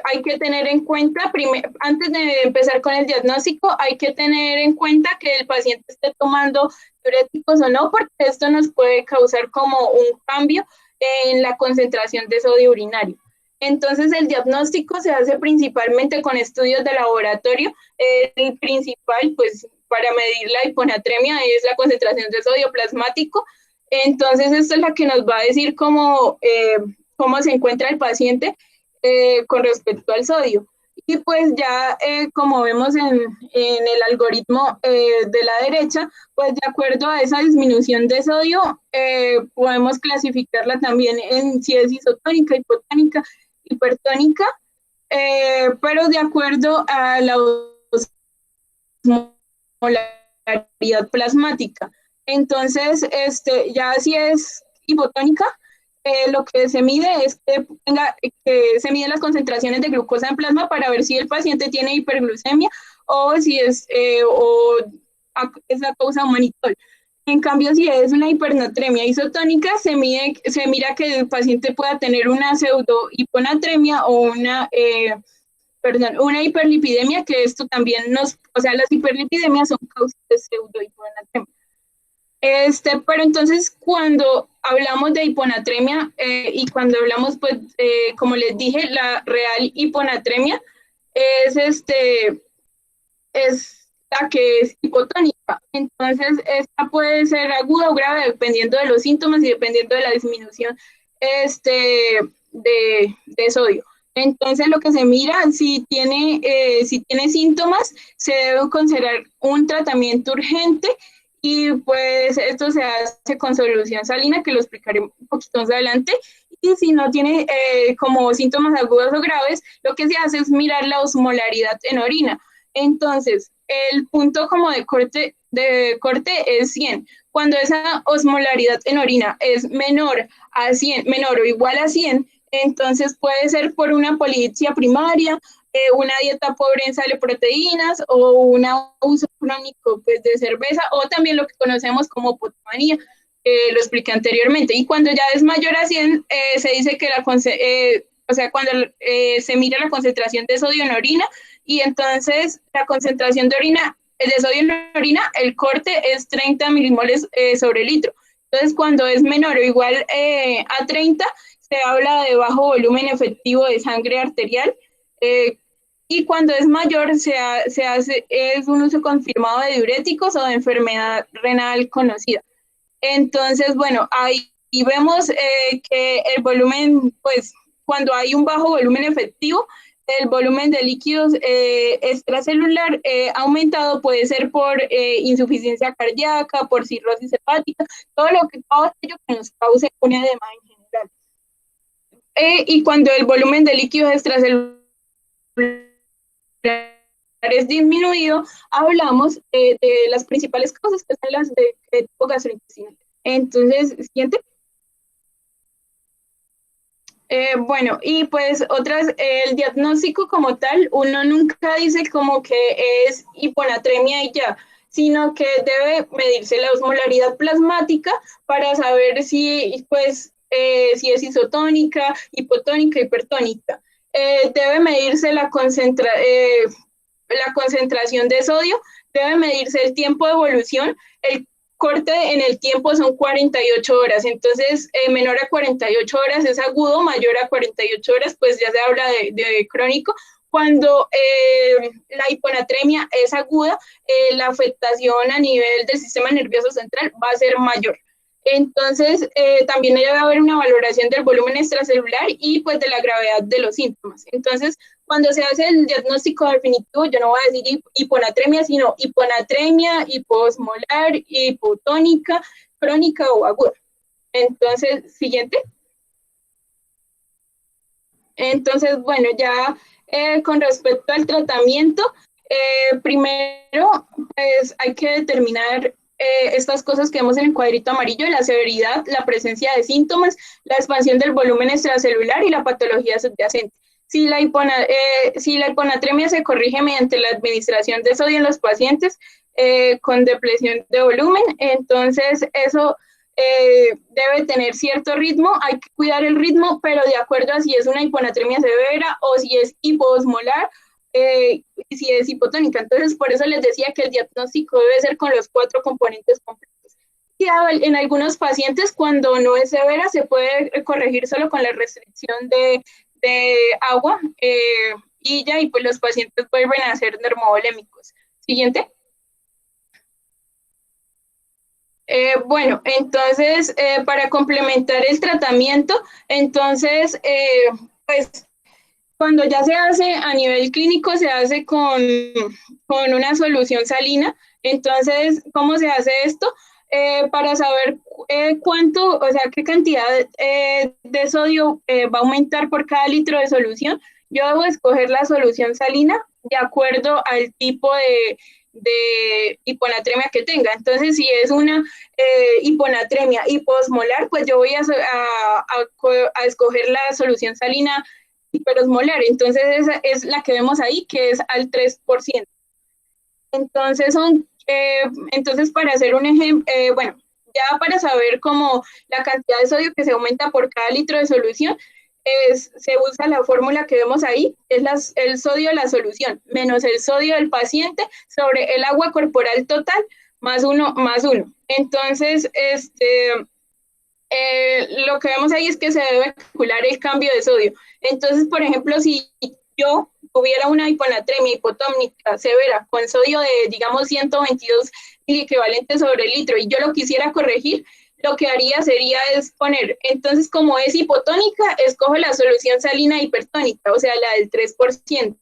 hay que tener en cuenta, antes de empezar con el diagnóstico, hay que tener en cuenta que el paciente esté tomando diuréticos o no, porque esto nos puede causar como un cambio en la concentración de sodio urinario. Entonces, el diagnóstico se hace principalmente con estudios de laboratorio. El principal, pues, para medir la hiponatremia es la concentración de sodio plasmático. Entonces, esto es la que nos va a decir cómo se encuentra el paciente con respecto al sodio. Y pues ya como vemos en el algoritmo de la derecha, pues de acuerdo a esa disminución de sodio, podemos clasificarla también en si es isotónica, hipotónica, hipertónica, pero de acuerdo a la osmolaridad plasmática. Entonces, ya si es hipotónica, lo que se mide es que se miden las concentraciones de glucosa en plasma para ver si el paciente tiene hiperglucemia o si es la causa de manitol. En cambio, si es una hipernatremia isotónica, se mira que el paciente pueda tener una pseudohiponatremia o una hiperlipidemia, que esto también las hiperlipidemias son causas de pseudohiponatremia. Pero entonces cuando hablamos de hiponatremia y cuando hablamos, pues, como les dije, la real hiponatremia es la que es hipotónica. Entonces, esta puede ser aguda o grave dependiendo de los síntomas y dependiendo de la disminución de sodio. Entonces, lo que se mira, si tiene síntomas, se debe considerar un tratamiento urgente y pues esto se hace con solución salina, que lo explicaré un poquito más adelante. Y si no tiene como síntomas agudos o graves, lo que se hace es mirar la osmolaridad en orina. Entonces, el punto como de corte es 100. Cuando esa osmolaridad en orina es menor a 100, menor o igual a 100, entonces puede ser por una polipsia primaria, una dieta pobre en sal y proteínas o un abuso crónico pues, de cerveza o también lo que conocemos como potomanía, lo expliqué anteriormente. Y cuando ya es mayor a 100, se dice que o sea, cuando se mira la concentración de sodio en orina y entonces la concentración de sodio en orina, el corte es 30 milimoles sobre litro. Entonces, cuando es menor o igual a 30, se habla de bajo volumen efectivo de sangre arterial y cuando es mayor es un uso confirmado de diuréticos o de enfermedad renal conocida. Entonces, bueno, ahí vemos que el volumen, pues cuando hay un bajo volumen efectivo, el volumen de líquidos extracelular aumentado puede ser por insuficiencia cardíaca, por cirrosis hepática, todo aquello que nos cause un edema en general. Y cuando el volumen de líquidos extracelulares es disminuido, hablamos de las principales causas que son las de tipo gastrointestinal. Entonces, siguiente. Bueno, y pues el diagnóstico como tal, uno nunca dice como que es hiponatremia y ya, sino que debe medirse la osmolaridad plasmática para saber si es isotónica, hipotónica, hipertónica. Debe medirse la concentración de sodio, debe medirse el tiempo de evolución, el corte en el tiempo son 48 horas, entonces menor a 48 horas es agudo, mayor a 48 horas pues ya se habla de crónico. Cuando la hiponatremia es aguda, la afectación a nivel del sistema nervioso central va a ser mayor. Entonces, también debe haber una valoración del volumen extracelular y pues de la gravedad de los síntomas. Entonces, cuando se hace el diagnóstico definitivo, yo no voy a decir hiponatremia, sino hiponatremia, hiposmolar, hipotónica, crónica o aguda. Entonces, siguiente. Entonces, bueno, ya con respecto al tratamiento, primero, pues hay que determinar estas cosas que vemos en el cuadrito amarillo, la severidad, la presencia de síntomas, la expansión del volumen extracelular y la patología subyacente. Si la hiponatremia se corrige mediante la administración de sodio en los pacientes con depresión de volumen, entonces eso debe tener cierto ritmo, hay que cuidar el ritmo, pero de acuerdo a si es una hiponatremia severa o si es hiposmolar, si es hipotónica. Entonces, por eso les decía que el diagnóstico debe ser con los 4 componentes completos. Y en algunos pacientes, cuando no es severa, se puede corregir solo con la restricción de agua y pues los pacientes vuelven a ser normovolémicos. Siguiente. Bueno, entonces, para complementar el tratamiento, entonces, pues, cuando ya se hace a nivel clínico, se hace con una solución salina. Entonces, ¿cómo se hace esto? Para saber cuánto, o sea, qué cantidad de sodio va a aumentar por cada litro de solución, yo debo escoger la solución salina de acuerdo al tipo de hiponatremia que tenga. Entonces, si es una hiponatremia hiposmolar, pues yo voy a escoger la solución salina hiperosmolar. Entonces, esa es la que vemos ahí, que es al 3%. Entonces, para hacer un ejemplo, bueno, ya para saber cómo la cantidad de sodio que se aumenta por cada litro de solución, se usa la fórmula que vemos ahí, es el sodio de la solución, menos el sodio del paciente sobre el agua corporal total, más 1. Entonces, lo que vemos ahí es que se debe calcular el cambio de sodio. Entonces, por ejemplo, si yo tuviera una hiponatremia hipotónica severa con sodio de, digamos, 122 miliequivalentes sobre el litro y yo lo quisiera corregir, lo que haría sería es poner, entonces como es hipotónica, escojo la solución salina hipertónica, o sea, la del 3%.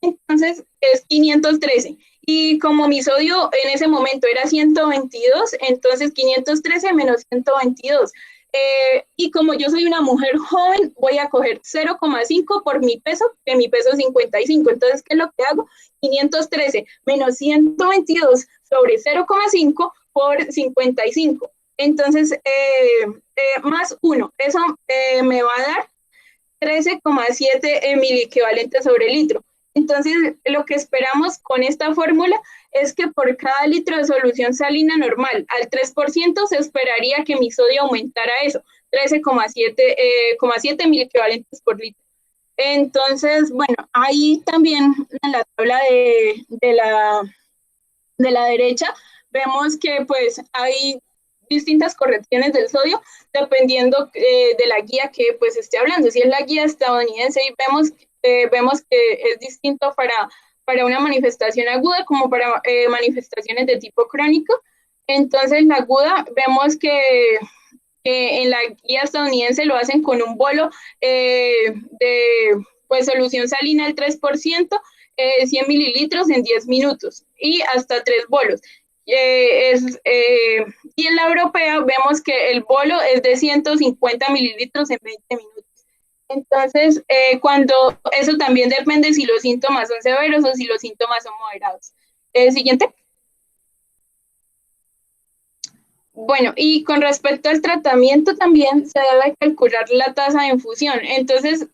Entonces es 513. Y como mi sodio en ese momento era 122, entonces 513 menos 122. Y como yo soy una mujer joven, voy a coger 0,5 por mi peso, que mi peso es 55. Entonces, ¿qué es lo que hago? 513 menos 122 sobre 0,5 por 55. Entonces, más 1. Eso me va a dar 13,7 miliequivalentes sobre litro. Entonces, lo que esperamos con esta fórmula es que por cada litro de solución salina normal al 3% se esperaría que mi sodio aumentara eso, 13,7 miliequivalentes por litro. Entonces, bueno, ahí también en la tabla de la derecha vemos que pues hay distintas correcciones del sodio dependiendo de la guía que pues esté hablando. Si es la guía estadounidense y vemos que es distinto para una manifestación aguda como para manifestaciones de tipo crónico. Entonces la aguda vemos que en la guía estadounidense lo hacen con un bolo de pues, solución salina al 3%, 100 mililitros en 10 minutos y hasta 3 bolos. Y en la europea vemos que el bolo es de 150 mililitros en 20 minutos. Entonces, cuando eso también depende si los síntomas son severos o si los síntomas son moderados. Siguiente. Bueno, y con respecto al tratamiento también se debe calcular la tasa de infusión. Entonces,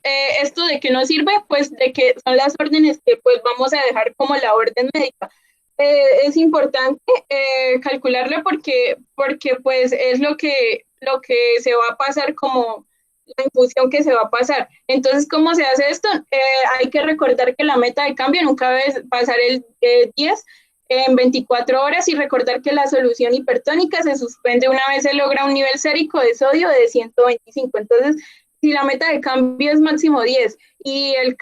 ¿esto de qué nos sirve? Pues de que son las órdenes que pues vamos a dejar como la orden médica. Es importante calcularla porque pues es lo que se va a pasar como la infusión que se va a pasar. Entonces, ¿cómo se hace esto? Hay que recordar que la meta de cambio nunca debe pasar el 10 en 24 horas y recordar que la solución hipertónica se suspende una vez se logra un nivel sérico de sodio de 125. Entonces, si la meta de cambio es máximo 10 y el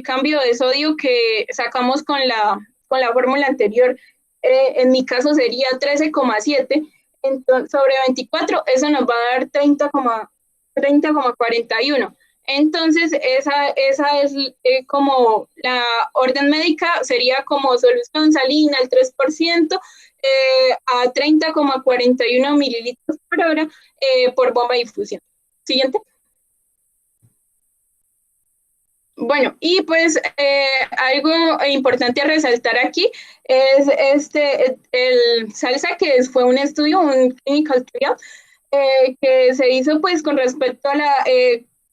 cambio de sodio que sacamos con la fórmula anterior, en mi caso sería 13,7 sobre 24, eso nos va a dar 30,41. Entonces, esa es como la orden médica, sería como solución salina al 3%, a 30,41 mililitros por hora por bomba de infusión. Siguiente. Bueno, y pues algo importante a resaltar aquí es el SALSA, que fue un estudio, un clinical trial, que se hizo pues con respecto a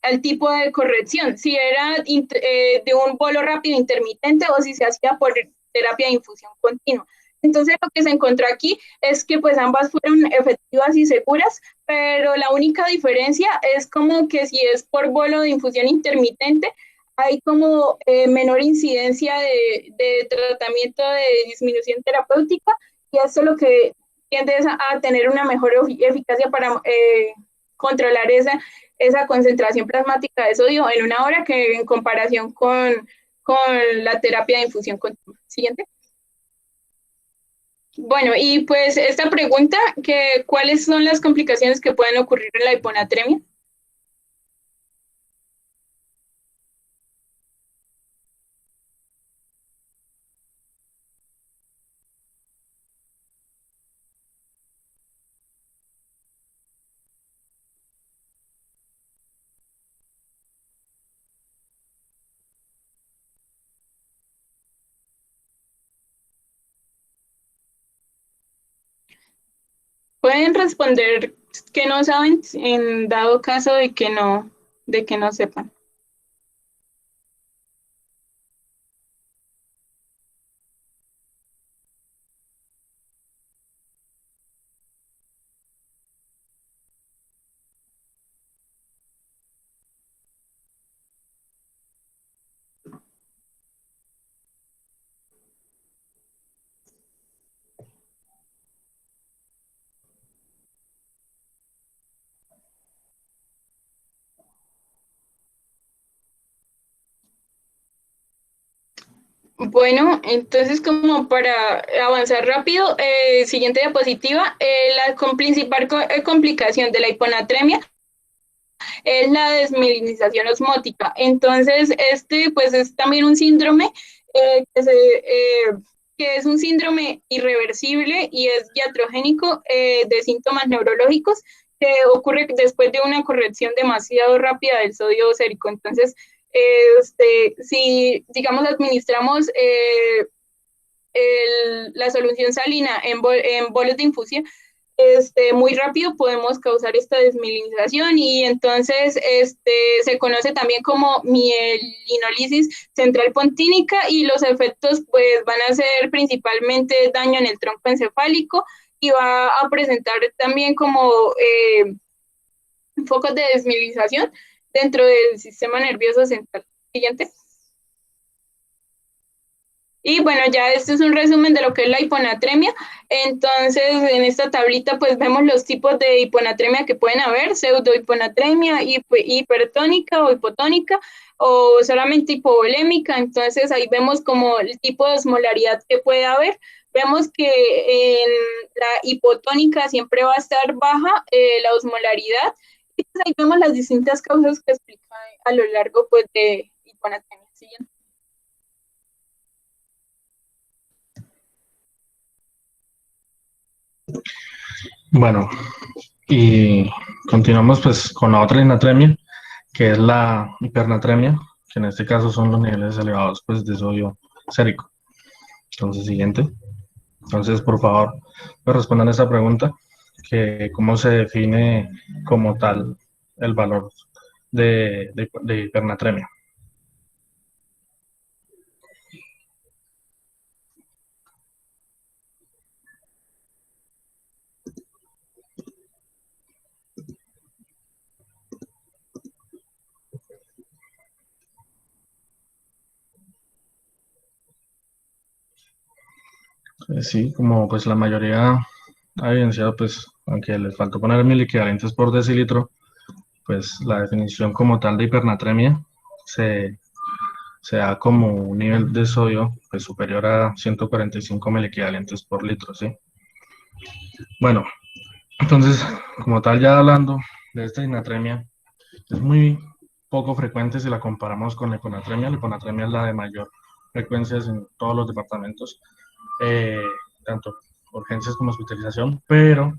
al tipo de corrección, si era de un bolo rápido intermitente o si se hacía por terapia de infusión continua. Entonces lo que se encontró aquí es que pues ambas fueron efectivas y seguras, pero la única diferencia es como que si es por bolo de infusión intermitente, hay como menor incidencia de tratamiento de disminución terapéutica y eso es lo que tiende a tener una mejor eficacia para controlar esa concentración plasmática de sodio en una hora que en comparación con la terapia de infusión continua. Siguiente. Bueno, y pues esta pregunta, ¿cuáles son las complicaciones que pueden ocurrir en la hiponatremia? Pueden responder que no saben en dado caso de que no sepan. Bueno, entonces como para avanzar rápido, siguiente diapositiva, la principal complicación de la hiponatremia es la desmielinización osmótica. Entonces, este pues es también un síndrome que es un síndrome irreversible y es iatrogénico de síntomas neurológicos que ocurre después de una corrección demasiado rápida del sodio sérico. Entonces, si, digamos, administramos la solución salina en bolos de infusión, muy rápido podemos causar esta desmielinización y entonces se conoce también como mielinólisis central pontínica y los efectos pues van a ser principalmente daño en el tronco encefálico y va a presentar también como focos de desmielinización dentro del sistema nervioso central. Siguiente. Y bueno, ya este es un resumen de lo que es la hiponatremia. Entonces, en esta tablita pues vemos los tipos de hiponatremia que pueden haber, pseudohiponatremia, hipertónica o hipotónica, o solamente hipovolémica. Entonces, ahí vemos como el tipo de osmolaridad que puede haber. Vemos que en la hipotónica siempre va a estar baja la osmolaridad. Y pues ahí vemos las distintas causas que explican a lo largo pues de hiponatremia. Siguiente. Bueno, y continuamos pues con la otra inatremia, que es la hipernatremia, que en este caso son los niveles elevados pues de sodio sérico. Entonces, siguiente. Entonces, por favor, me respondan esta pregunta, que cómo se define como tal el valor de hipernatremia. Sí, como pues la mayoría ha evidenciado, pues, aunque les faltó poner 1000 equivalentes por decilitro, pues la definición como tal de hipernatremia se, se da como un nivel de sodio pues, superior a 145 equivalentes por litro, ¿sí? Bueno, entonces, como tal, ya hablando de esta inatremia, es muy poco frecuente si la comparamos con la hiponatremia. La hiponatremia es la de mayor frecuencia en todos los departamentos, eh, tanto urgencias como hospitalización, pero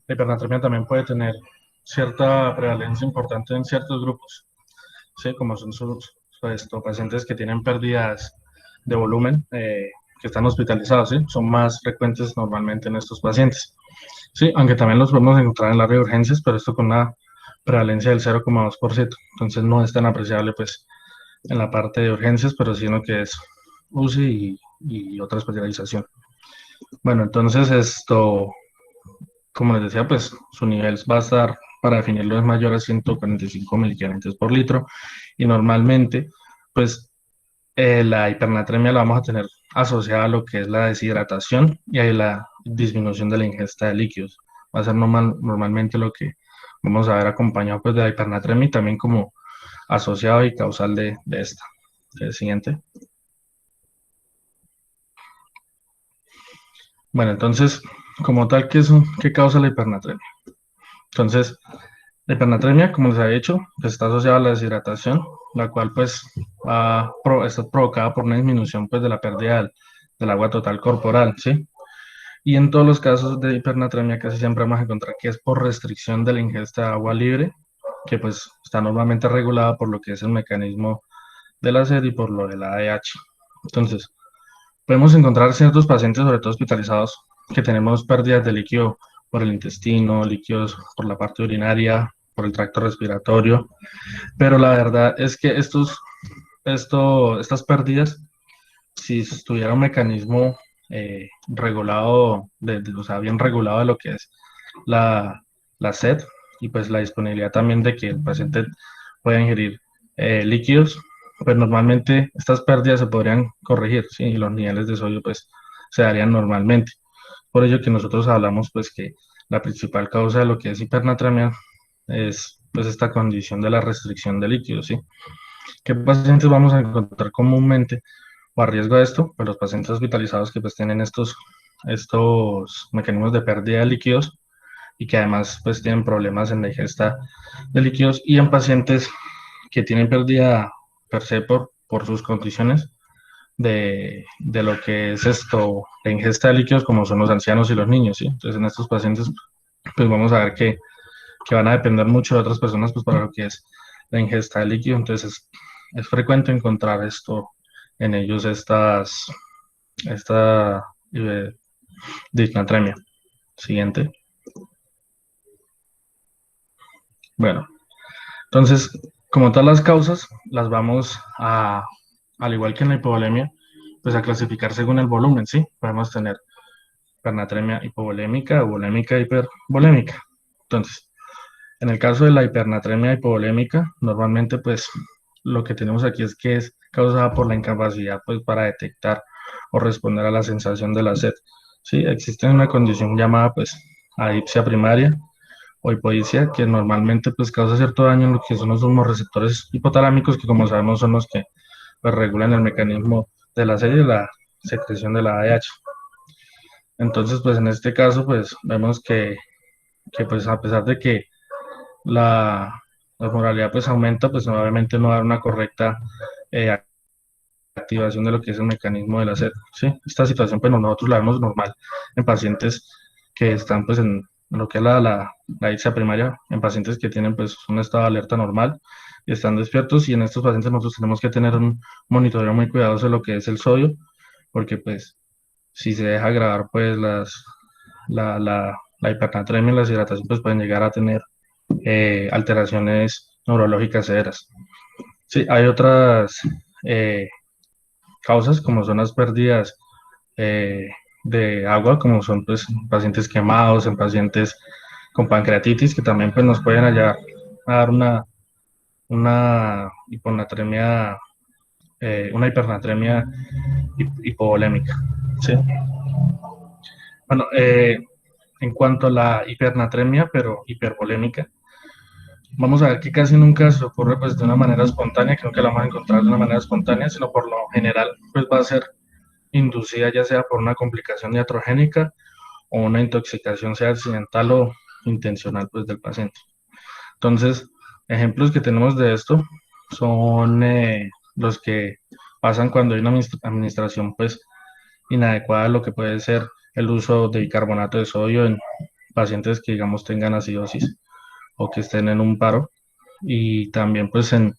la hipernatremia también puede tener cierta prevalencia importante en ciertos grupos, ¿sí? Como son pacientes que tienen pérdidas de volumen, que están hospitalizados, ¿sí? Son más frecuentes normalmente en estos pacientes. Sí, aunque también los podemos encontrar en el área de urgencias, pero esto con una prevalencia del 0,2%. Entonces no es tan apreciable pues en la parte de urgencias, pero sí en lo que es UCI y otra especialización. Bueno, entonces esto, como les decía, pues su nivel va a estar, para definirlo, es mayor a 145 equivalentes por litro y normalmente pues la hipernatremia la vamos a tener asociada a lo que es la deshidratación y a la disminución de la ingesta de líquidos. Va a ser normalmente lo que vamos a ver acompañado pues, de la hipernatremia y también como asociado y causal de esta. El siguiente. Bueno, entonces, como tal, ¿qué causa la hipernatremia? Entonces, la hipernatremia, como les había dicho, pues, está asociada a la deshidratación, la cual pues está provocada por una disminución pues, de la pérdida del agua total corporal, ¿sí? Y en todos los casos de hipernatremia casi siempre vamos a encontrar que es por restricción de la ingesta de agua libre, que pues está normalmente regulada por lo que es el mecanismo de la sed y por lo de la ADH. Entonces, podemos encontrar ciertos pacientes, sobre todo hospitalizados, que tenemos pérdidas de líquido por el intestino, líquidos por la parte urinaria, por el tracto respiratorio, pero la verdad es que estas pérdidas, si estuviera un mecanismo regulado, o sea, bien regulado de lo que es la sed y pues la disponibilidad también de que el paciente pueda ingerir líquidos, pues normalmente estas pérdidas se podrían corregir, ¿sí? Y los niveles de sodio pues se darían normalmente. Por ello que nosotros hablamos pues que la principal causa de lo que es hipernatremia es pues esta condición de la restricción de líquidos, ¿sí? ¿Qué pacientes vamos a encontrar comúnmente? o a riesgo de esto, pues los pacientes hospitalizados que pues tienen estos mecanismos de pérdida de líquidos y que además pues tienen problemas en la ingesta de líquidos, y en pacientes que tienen pérdida per se por sus condiciones de lo que es la ingesta de líquidos, como son los ancianos y los niños, ¿sí? Entonces en estos pacientes pues vamos a ver que van a depender mucho de otras personas pues para lo que es la ingesta de líquido. Entonces es frecuente encontrar en ellos esta disnatremia. Siguiente. Bueno, entonces, como tal las causas, las vamos al igual que en la hipovolemia, pues a clasificar según el volumen, ¿sí? Podemos tener hipernatremia hipovolémica o volémica hipervolémica. Entonces, en el caso de la hipernatremia hipovolémica, normalmente pues lo que tenemos aquí es que es causada por la incapacidad pues para detectar o responder a la sensación de la sed. Sí, existe una condición llamada pues adipsia primaria o hipodicsia que normalmente pues causa cierto daño en lo que son los receptores hipotalámicos, que como sabemos son los que pues regulan el mecanismo de la sed y la secreción de la ADH. Entonces pues en este caso pues vemos que pues a pesar de que la osmolaridad pues aumenta, pues obviamente no va a dar una correcta eh, activación de lo que es el mecanismo de la sed, ¿sí? Esta situación pues nosotros la vemos normal en pacientes que están pues en lo que es la icsa primaria, en pacientes que tienen pues un estado de alerta normal y están despiertos, y en estos pacientes nosotros tenemos que tener un monitoreo muy cuidadoso de lo que es el sodio, porque pues si se deja agravar pues la hipernatremia y la deshidratación pues pueden llegar a tener alteraciones neurológicas severas. Sí, hay otras causas como son las pérdidas de agua, como son pues pacientes quemados, en pacientes con pancreatitis, que también pues nos pueden hallar a dar una hiponatremia, una hipernatremia hipovolémica. ¿Sí? Bueno, en cuanto a la hipernatremia, pero hipervolémica, vamos a ver que casi nunca se ocurre pues de una manera espontánea, que nunca la vamos a encontrar de una manera espontánea, sino por lo general pues va a ser inducida ya sea por una complicación iatrogénica o una intoxicación, sea accidental o intencional pues del paciente. Entonces, ejemplos que tenemos de esto son los que pasan cuando hay una administración pues inadecuada de lo que puede ser el uso de bicarbonato de sodio en pacientes que digamos tengan acidosis o que estén en un paro, y también pues en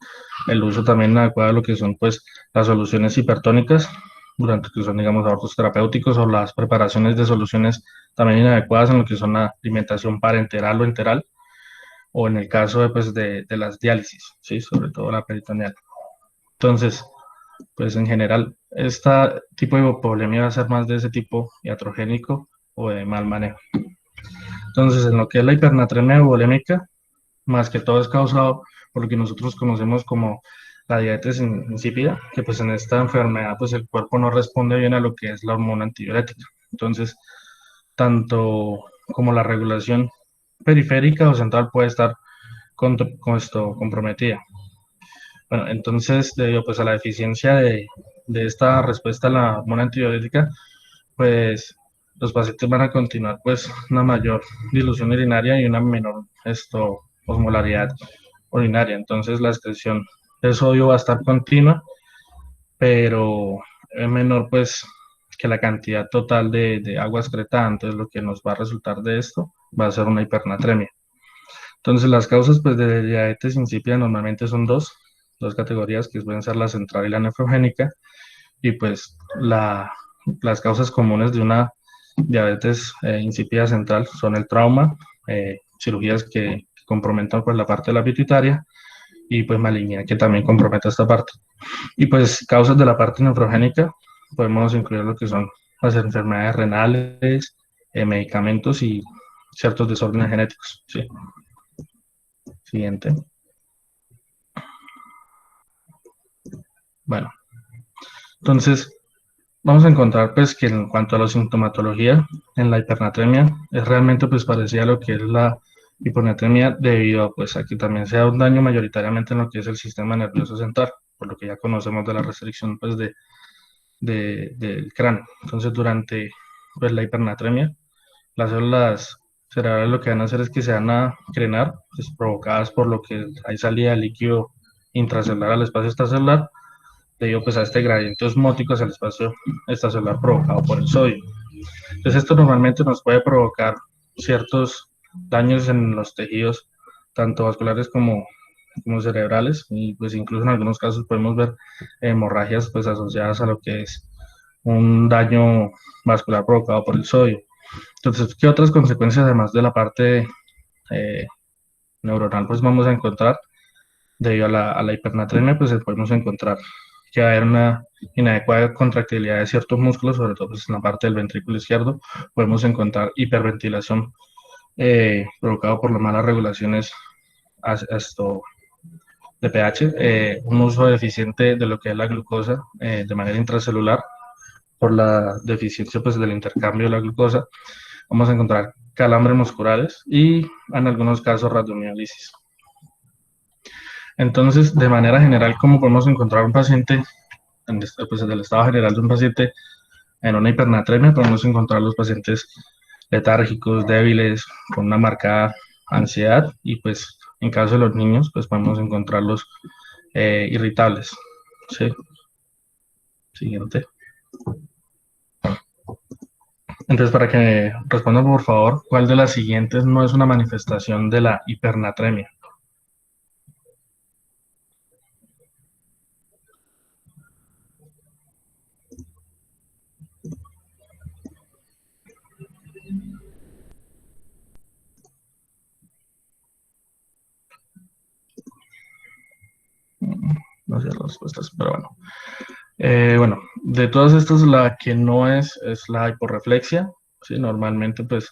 el uso también adecuado de lo que son pues las soluciones hipertónicas durante que son digamos abortos terapéuticos, o las preparaciones de soluciones también inadecuadas en lo que son la alimentación parenteral o enteral, o en el caso de, pues, de las diálisis, ¿sí? Sobre todo la peritoneal. Entonces, pues en general, este tipo de hipovolemia va a ser más de ese tipo iatrogénico o de mal manejo. Entonces, en lo que es la hipernatremia volémica, más que todo es causado por lo que nosotros conocemos como la diabetes insípida, que pues en esta enfermedad pues el cuerpo no responde bien a lo que es la hormona antidiurética. Entonces, tanto como la regulación periférica o central puede estar con esto comprometida. Bueno, entonces, debido pues a la deficiencia de esta respuesta a la hormona antidiurética, pues los pacientes van a continuar pues una mayor dilución urinaria y una menor osmolaridad urinaria. Entonces la excreción de sodio va a estar continua, pero es menor pues que la cantidad total de agua excretada. Entonces lo que nos va a resultar de esto va a ser una hipernatremia. Entonces las causas pues de diabetes insípida normalmente son dos categorías, que pueden ser la central y la nefrogénica, y pues las causas comunes de una diabetes insípida central son el trauma, cirugías que comprometan pues la parte de la pituitaria, y pues malignidad que también compromete esta parte. Y pues causas de la parte nefrogénica podemos incluir lo que son las enfermedades renales, medicamentos y ciertos desórdenes genéticos. ¿Sí? Siguiente. Bueno, entonces vamos a encontrar pues que en cuanto a la sintomatología en la hipernatremia es realmente pues parecida a lo que es la hiponatremia, debido a pues a que también se da un daño mayoritariamente en lo que es el sistema nervioso central, por lo que ya conocemos de la restricción pues del cráneo. Entonces, durante pues, la hipernatremia, las células cerebrales lo que van a hacer es que se van a crenar, pues, provocadas por lo que hay salida de líquido intracelular al espacio extracelular, debido pues, a este gradiente osmótico hacia el espacio extracelular provocado por el sodio. Entonces, esto normalmente nos puede provocar ciertos daños en los tejidos, tanto vasculares como cerebrales, y pues incluso en algunos casos podemos ver hemorragias pues asociadas a lo que es un daño vascular provocado por el sodio. Entonces, ¿qué otras consecuencias además de la parte eh, neuronal pues vamos a encontrar debido a la hipernatremia? Pues podemos encontrar que va a haber una inadecuada contractilidad de ciertos músculos, sobre todo pues, en la parte del ventrículo izquierdo. Podemos encontrar hiperventilación provocado por las malas regulaciones esto, de pH, un uso deficiente de lo que es la glucosa de manera intracelular por la deficiencia pues, del intercambio de la glucosa. Vamos a encontrar calambres musculares y en algunos casos radiomiolisis. Entonces, de manera general, ¿cómo podemos encontrar un paciente, pues en el estado general de un paciente en una hipernatremia? Podemos encontrar los pacientes letárgicos, débiles, con una marcada ansiedad y pues en caso de los niños, pues podemos encontrarlos irritables. ¿Sí? Siguiente. Entonces, para que respondan, por favor, ¿cuál de las siguientes no es una manifestación de la hipernatremia? No sé las respuestas, pero bueno. Bueno, de todas estas, la que no es la hiporreflexia. ¿Sí? Normalmente, pues,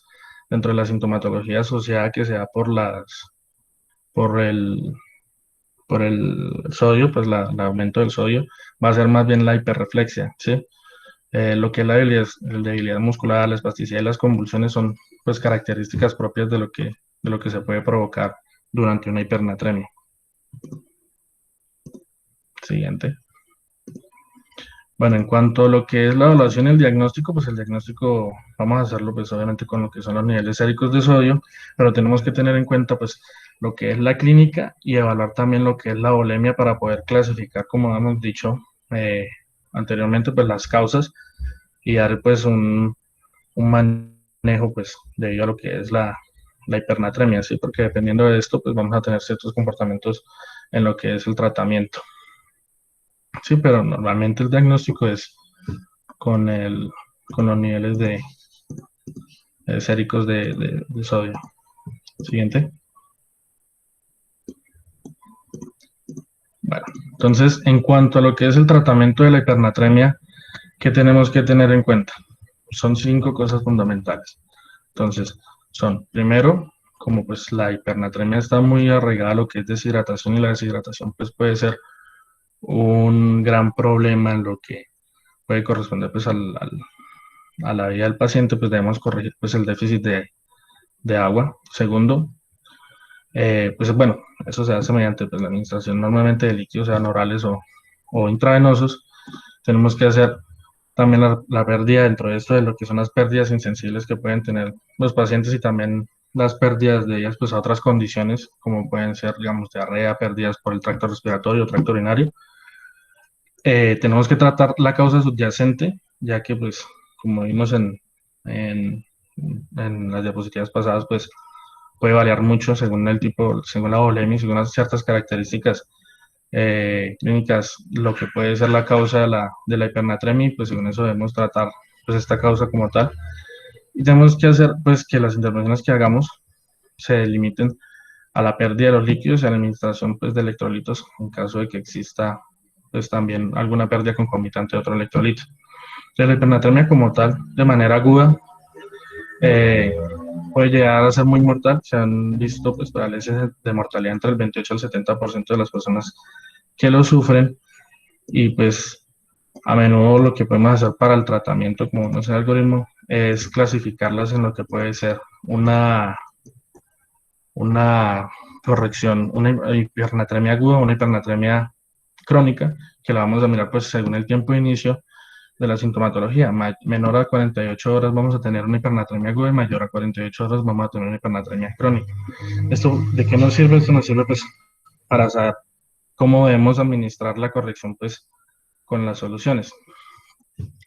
dentro de la sintomatología asociada que se da por el, por el sodio, pues el aumento del sodio, va a ser más bien la hiperreflexia, ¿sí? Lo que es la debilidad muscular, la espasticidad y las convulsiones son, pues, características propias de lo que se puede provocar durante una hipernatremia. Siguiente. Bueno, en cuanto a lo que es la evaluación y el diagnóstico, pues el diagnóstico vamos a hacerlo pues obviamente con lo que son los niveles séricos de sodio, pero tenemos que tener en cuenta pues lo que es la clínica y evaluar también lo que es la volemia para poder clasificar, como hemos dicho anteriormente, pues las causas y dar pues un manejo pues debido a lo que es la hipernatremia, ¿sí? Porque dependiendo de esto pues vamos a tener ciertos comportamientos en lo que es el tratamiento. Sí, pero normalmente el diagnóstico es con los niveles séricos de sodio. Siguiente. Bueno, entonces, en cuanto a lo que es el tratamiento de la hipernatremia, ¿qué tenemos que tener en cuenta? Son 5 cosas fundamentales. Entonces, primero, como pues la hipernatremia está muy arraigada a lo que es deshidratación y la deshidratación pues puede ser un gran problema en lo que puede corresponder pues a la vida del paciente, pues debemos corregir pues el déficit de agua. Segundo, pues bueno, eso se hace mediante pues, la administración normalmente de líquidos, sean orales o intravenosos. Tenemos que hacer también la pérdida dentro de esto de lo que son las pérdidas insensibles que pueden tener los pacientes y también las pérdidas de ellas pues a otras condiciones como pueden ser, digamos, diarrea, pérdidas por el tracto respiratorio o tracto urinario. Tenemos que tratar la causa subyacente, ya que pues como vimos en las diapositivas pasadas, pues puede variar mucho según el tipo, según la volemia, según unas ciertas características clínicas, lo que puede ser la causa de la hipernatremia, y pues según eso debemos tratar pues esta causa como tal. Y tenemos que hacer pues que las intervenciones que hagamos se limiten a la pérdida de los líquidos y a la administración pues de electrolitos en caso de que exista pues también alguna pérdida concomitante de otro electrolito. La hipernatremia como tal, de manera aguda, puede llegar a ser muy mortal. Se han visto pues prevalencias de mortalidad entre el 28 al 70% de las personas que lo sufren, y pues a menudo lo que podemos hacer para el tratamiento, como no sé, el algoritmo, es clasificarlas en lo que puede ser una corrección, una hipernatremia aguda, una hipernatremia crónica, que la vamos a mirar pues según el tiempo de inicio, de la sintomatología. Menor a 48 horas vamos a tener una hipernatremia aguda y mayor a 48 horas vamos a tener una hipernatremia crónica. ¿Esto de qué nos sirve? Esto nos sirve pues para saber cómo debemos administrar la corrección pues con las soluciones.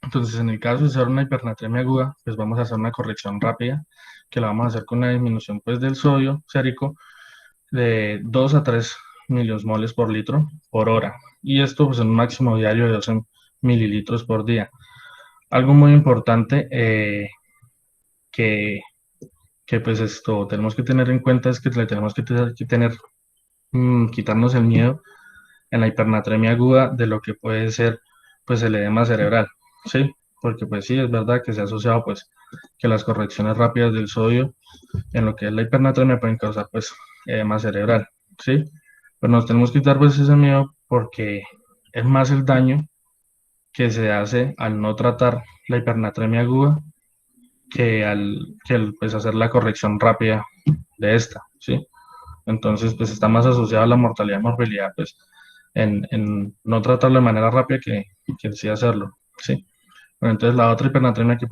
Entonces, en el caso de ser una hipernatremia aguda, pues vamos a hacer una corrección rápida, que la vamos a hacer con una disminución pues del sodio sérico de 2 a 3 miliosmoles por litro por hora. Y esto pues en un máximo diario de 12 mililitros por día. Algo muy importante que, que pues esto tenemos que tener en cuenta es que le tenemos que tener, quitarnos el miedo en la hipernatremia aguda de lo que puede ser pues el edema cerebral, ¿sí? Porque pues sí, es verdad que se ha asociado pues que las correcciones rápidas del sodio en lo que es la hipernatremia pueden causar pues edema cerebral, ¿sí? Pero nos tenemos que quitar pues ese miedo porque es más el daño que se hace al no tratar la hipernatremia aguda que al pues hacer la corrección rápida de esta, ¿sí? Entonces pues está más asociado a la mortalidad y morbilidad pues en no tratarlo de manera rápida que sí hacerlo, ¿sí? Bueno, entonces la otra hipernatremia que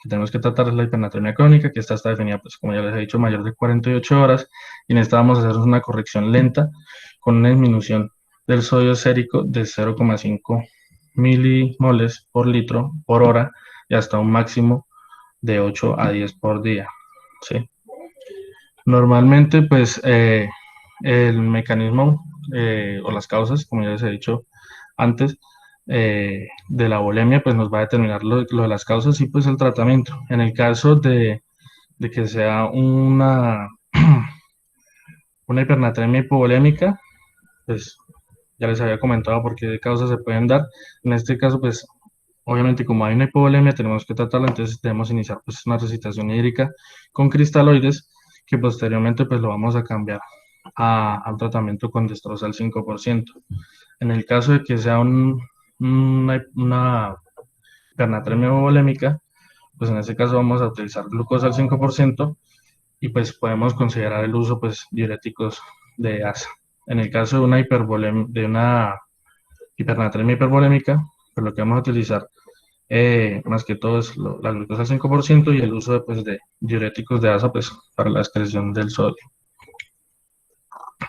tenemos que tratar es la hipernatremia crónica, que esta está definida, pues como ya les he dicho, mayor de 48 horas, y en esta vamos a hacer una corrección lenta con una disminución del sodio sérico de 0,5 milimoles por litro por hora y hasta un máximo de 8 a 10 por día, ¿sí? Normalmente, pues, el mecanismo o las causas, como ya les he dicho antes, de la bulimia, pues nos va a determinar lo de las causas y pues el tratamiento. En el caso de que sea una hipernatremia hipovolémica, pues ya les había comentado por qué causas se pueden dar. En este caso, pues obviamente como hay una hipovolemia, tenemos que tratarla, entonces debemos iniciar pues una resucitación hídrica con cristaloides, que posteriormente pues lo vamos a cambiar a un tratamiento con destroza al 5%. En el caso de que sea una hipernatremia volémica, pues en ese caso vamos a utilizar glucosa al 5% y pues podemos considerar el uso pues diuréticos de ASA. En el caso de una hipernatremia hipervolémica, pues lo que vamos a utilizar más que todo es la glucosa al 5% y el uso pues, de diuréticos de ASA pues, para la excreción del sodio.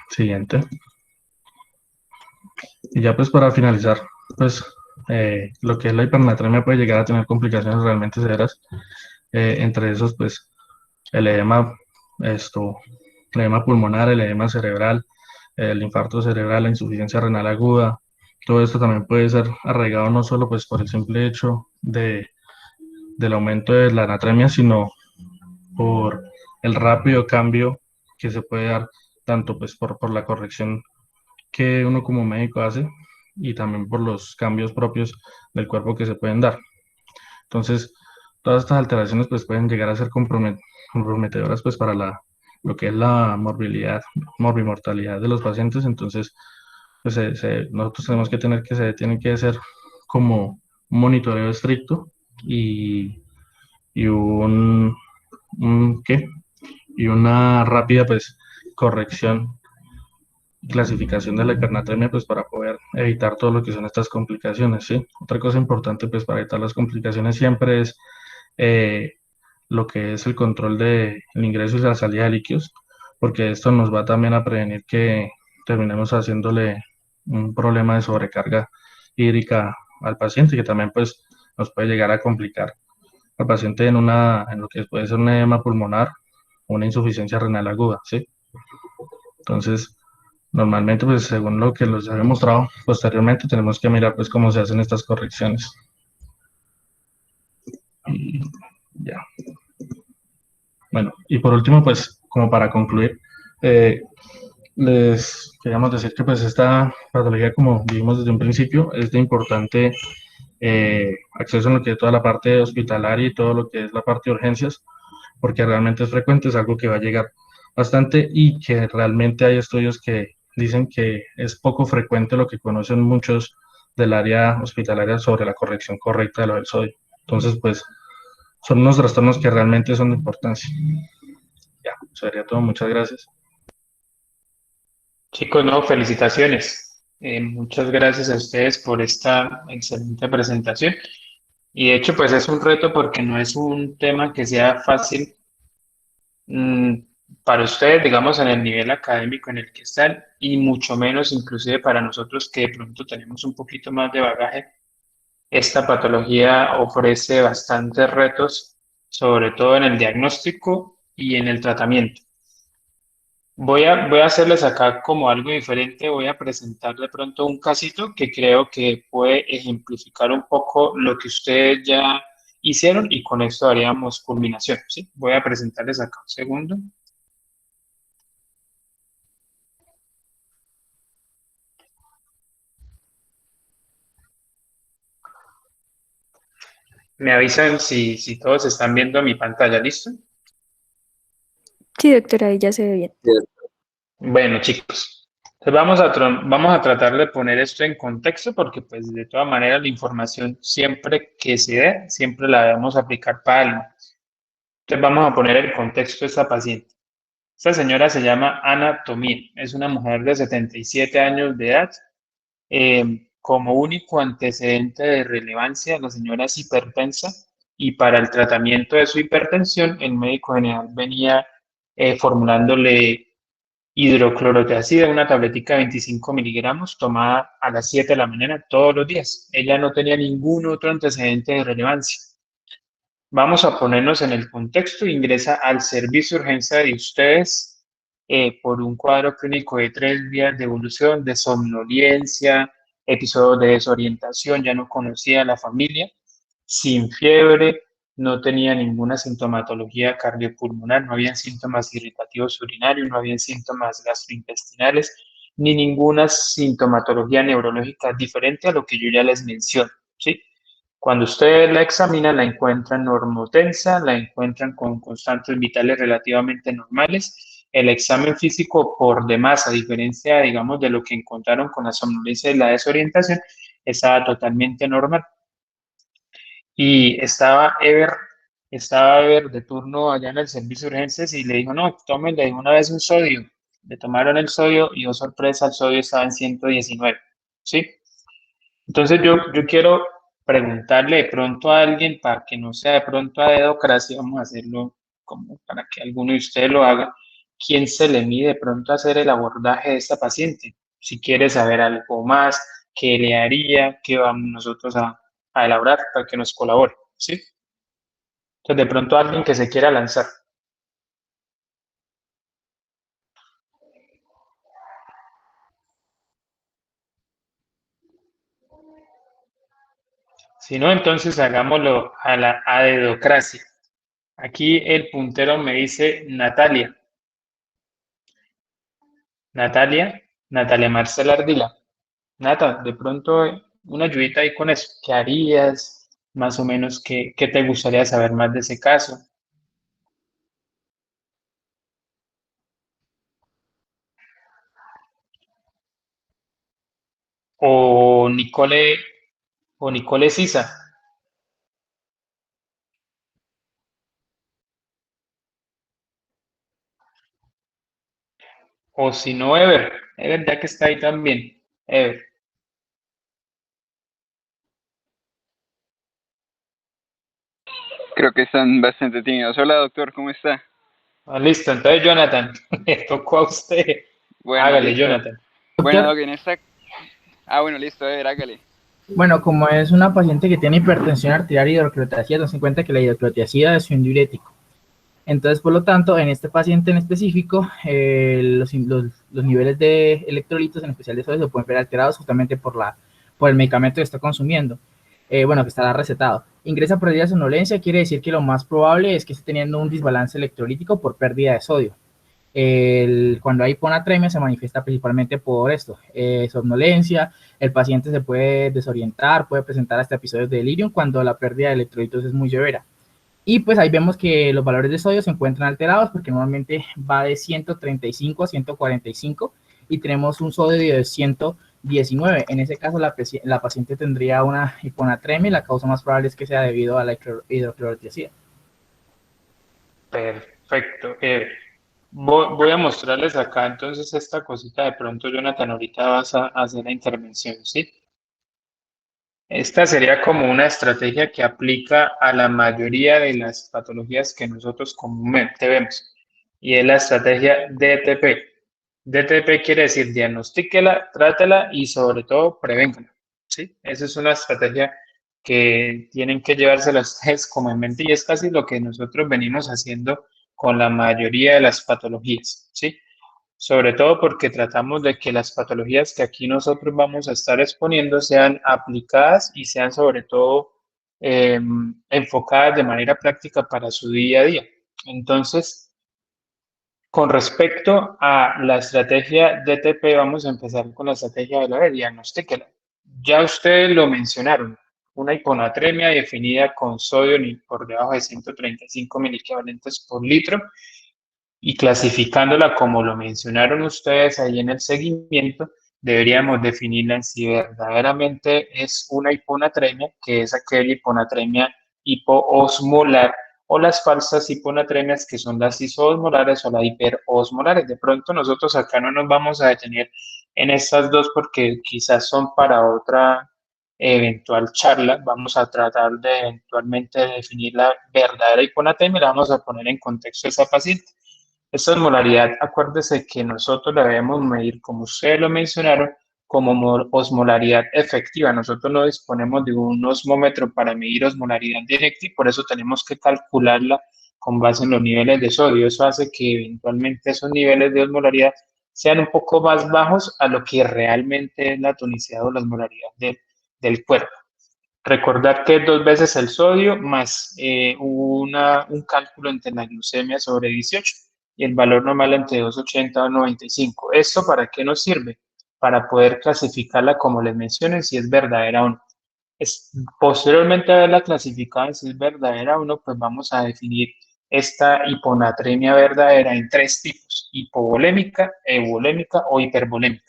Siguiente. Y ya pues para finalizar, pues lo que es la hipernatremia puede llegar a tener complicaciones realmente severas. Entre esos, pues el edema, el edema pulmonar, el edema cerebral, el infarto cerebral, la insuficiencia renal aguda. Todo esto también puede ser arraigado no solo pues por el simple hecho del aumento de la anatremia, sino por el rápido cambio que se puede dar tanto pues por la corrección que uno como médico hace y también por los cambios propios del cuerpo que se pueden dar. Entonces, todas estas alteraciones pues pueden llegar a ser comprometedoras pues para lo que es la morbimortalidad de los pacientes. Entonces, pues nosotros tenemos que tener que se tiene que hacer como un monitoreo estricto y ¿qué? Y una rápida pues corrección clasificación de la hipernatremia pues para poder evitar todo lo que son estas complicaciones, ¿sí? Otra cosa importante pues para evitar las complicaciones siempre es lo que es el control del ingreso y la salida de líquidos, porque esto nos va también a prevenir que terminemos haciéndole un problema de sobrecarga hídrica al paciente, que también pues nos puede llegar a complicar al paciente en lo que puede ser un edema pulmonar o una insuficiencia renal aguda, ¿sí? Entonces, normalmente, pues según lo que les he mostrado posteriormente, tenemos que mirar pues cómo se hacen estas correcciones. Y ya. Bueno, y por último, pues como para concluir, les queríamos decir que pues esta patología, como vimos desde un principio, es de importante acceso en lo que es toda la parte hospitalaria y todo lo que es la parte de urgencias, porque realmente es frecuente, es algo que va a llegar bastante y que realmente hay estudios que dicen que es poco frecuente lo que conocen muchos del área hospitalaria sobre la corrección correcta de lo del sodio. Entonces, pues, son unos trastornos que realmente son de importancia. Ya, eso sería todo. Muchas gracias. Chicos, no, felicitaciones. Muchas gracias a ustedes por esta excelente presentación. Y de hecho, pues es un reto porque no es un tema que sea fácil mm, para ustedes, digamos, en el nivel académico en el que están, y mucho menos inclusive para nosotros que de pronto tenemos un poquito más de bagaje. Esta patología ofrece bastantes retos, sobre todo en el diagnóstico y en el tratamiento. Voy a hacerles acá como algo diferente, voy a presentar de pronto un casito que creo que puede ejemplificar un poco lo que ustedes ya hicieron y con esto haríamos culminación, ¿sí? Voy a presentarles acá un segundo. Me avisan si todos están viendo mi pantalla, ¿listo? Sí, doctora, ahí ya se ve bien. Bueno, chicos, entonces vamos a tratar de poner esto en contexto porque pues de todas maneras la información siempre que se dé, siempre la debemos aplicar para algo. Entonces vamos a poner el contexto de esta paciente. Esta señora se llama Ana Tomín, es una mujer de 77 años de edad. Como único antecedente de relevancia, la señora es hipertensa y para el tratamiento de su hipertensión, el médico general venía formulándole hidroclorotiazida, una tabletica de 25 miligramos tomada a las 7 de la mañana todos los días. Ella no tenía ningún otro antecedente de relevancia. Vamos a ponernos en el contexto, ingresa al servicio de urgencia de ustedes por un cuadro clínico de 3 días de evolución, de somnolencia, episodios de desorientación, ya no conocía a la familia, sin fiebre, no tenía ninguna sintomatología cardiopulmonar, no había síntomas irritativos urinarios, no había síntomas gastrointestinales, ni ninguna sintomatología neurológica diferente a lo que yo ya les menciono, ¿sí? Cuando ustedes la examinan, la encuentran normotensa, la encuentran con constantes vitales relativamente normales. El examen físico por demás, a diferencia, digamos, de lo que encontraron con la somnolencia y la desorientación, estaba totalmente normal. Y estaba Ever de turno allá en el servicio de urgencias y le dijo, no, tómenle una vez un sodio. Le tomaron el sodio y, oh sorpresa, el sodio estaba en 119, ¿sí? Entonces yo quiero preguntarle de pronto a alguien, para que no sea de pronto a dedocracia, vamos a hacerlo como para que alguno de ustedes lo haga, ¿quién se le mide de pronto a hacer el abordaje de esta paciente? Si quiere saber algo más, ¿qué le haría? ¿Qué vamos nosotros a elaborar para que nos colabore? ¿Sí? Entonces de pronto alguien que se quiera lanzar. Si no, entonces hagámoslo a la dedocracia. Aquí el puntero me dice Natalia. Natalia Marcela Ardila. Nata, de pronto una ayudita ahí con eso. ¿Qué harías? Más o menos, ¿qué te gustaría saber más de ese caso? O Nicole, o Nicole Sisa. O si no, Ever ya que está ahí también. Ever. Creo que están bastante tímidos. Hola, doctor, ¿cómo está? Ah, listo, entonces Jonathan, le tocó a usted. Bueno, Hágale, listo. Jonathan. Bueno, Doctor, doc, en esta... Ah, bueno, listo, a ver, hágale. bueno, como es una paciente que tiene hipertensión arterial y hidroclorotiazida, nos en cuenta que la hidroclorotiazida es un diurético. Entonces, por lo tanto, en este paciente en específico, los niveles de electrolitos, en especial de sodio, se pueden ver alterados justamente por el medicamento que está consumiendo, bueno, que está recetado. Ingresa por pérdida de somnolencia, quiere decir que lo más probable es que esté teniendo un desbalance electrolítico por pérdida de sodio. Cuando hay hiponatremia se manifiesta principalmente por esto, somnolencia, el paciente se puede desorientar, puede presentar hasta episodios de delirium cuando la pérdida de electrolitos es muy severa. Y pues ahí vemos que los valores de sodio se encuentran alterados porque normalmente va de 135 a 145 y tenemos un sodio de 119. En ese caso la paciente tendría una hiponatremia y la causa más probable es que sea debido a la hidroclorotiazida. Perfecto, Ever. Voy a mostrarles acá entonces esta cosita. De pronto, Jonathan, ahorita vas a hacer la intervención, ¿sí? Esta sería como una estrategia que aplica a la mayoría de las patologías que nosotros comúnmente vemos, y es la estrategia DTP. DTP quiere decir diagnostíquela, trátela y sobre todo prevéngala, ¿sí? Esa es una estrategia que tienen que llevársela ustedes como en mente, y es casi lo que nosotros venimos haciendo con la mayoría de las patologías, ¿sí? Sobre todo porque tratamos de que las patologías que aquí nosotros vamos a estar exponiendo sean aplicadas y sean sobre todo enfocadas de manera práctica para su día a día. Entonces, con respecto a la estrategia DTP, vamos a empezar con la estrategia de la diagnóstica. Ya ustedes lo mencionaron, una hiponatremia definida con sodio por debajo de 135 miliequivalentes por litro, y clasificándola como lo mencionaron ustedes ahí en el seguimiento, deberíamos definirla en si verdaderamente es una hiponatremia, que es aquella hiponatremia hipoosmolar, o las falsas hiponatremias, que son las isoosmolares o las hiperosmolares. De pronto nosotros acá no nos vamos a detener en estas dos porque quizás son para otra eventual charla. Vamos a tratar de eventualmente definir la verdadera hiponatremia y la vamos a poner en contexto a esa paciente. Esta osmolaridad, acuérdese que nosotros la debemos medir, como ustedes lo mencionaron, como osmolaridad efectiva. Nosotros no disponemos de un osmómetro para medir osmolaridad directa y por eso tenemos que calcularla con base en los niveles de sodio. Eso hace que eventualmente esos niveles de osmolaridad sean un poco más bajos a lo que realmente es la tonicidad o la osmolaridad del cuerpo. Recordar que es 2 veces el sodio más un cálculo entre la glucemia sobre 18 y el valor normal entre 280 o 95. ¿Esto para qué nos sirve? Para poder clasificarla, como les mencioné, si es verdadera o no. Posteriormente a haberla clasificado en si es verdadera o no, pues vamos a definir esta hiponatremia verdadera en 3 tipos: hipovolémica, euvolémica o hipervolémica,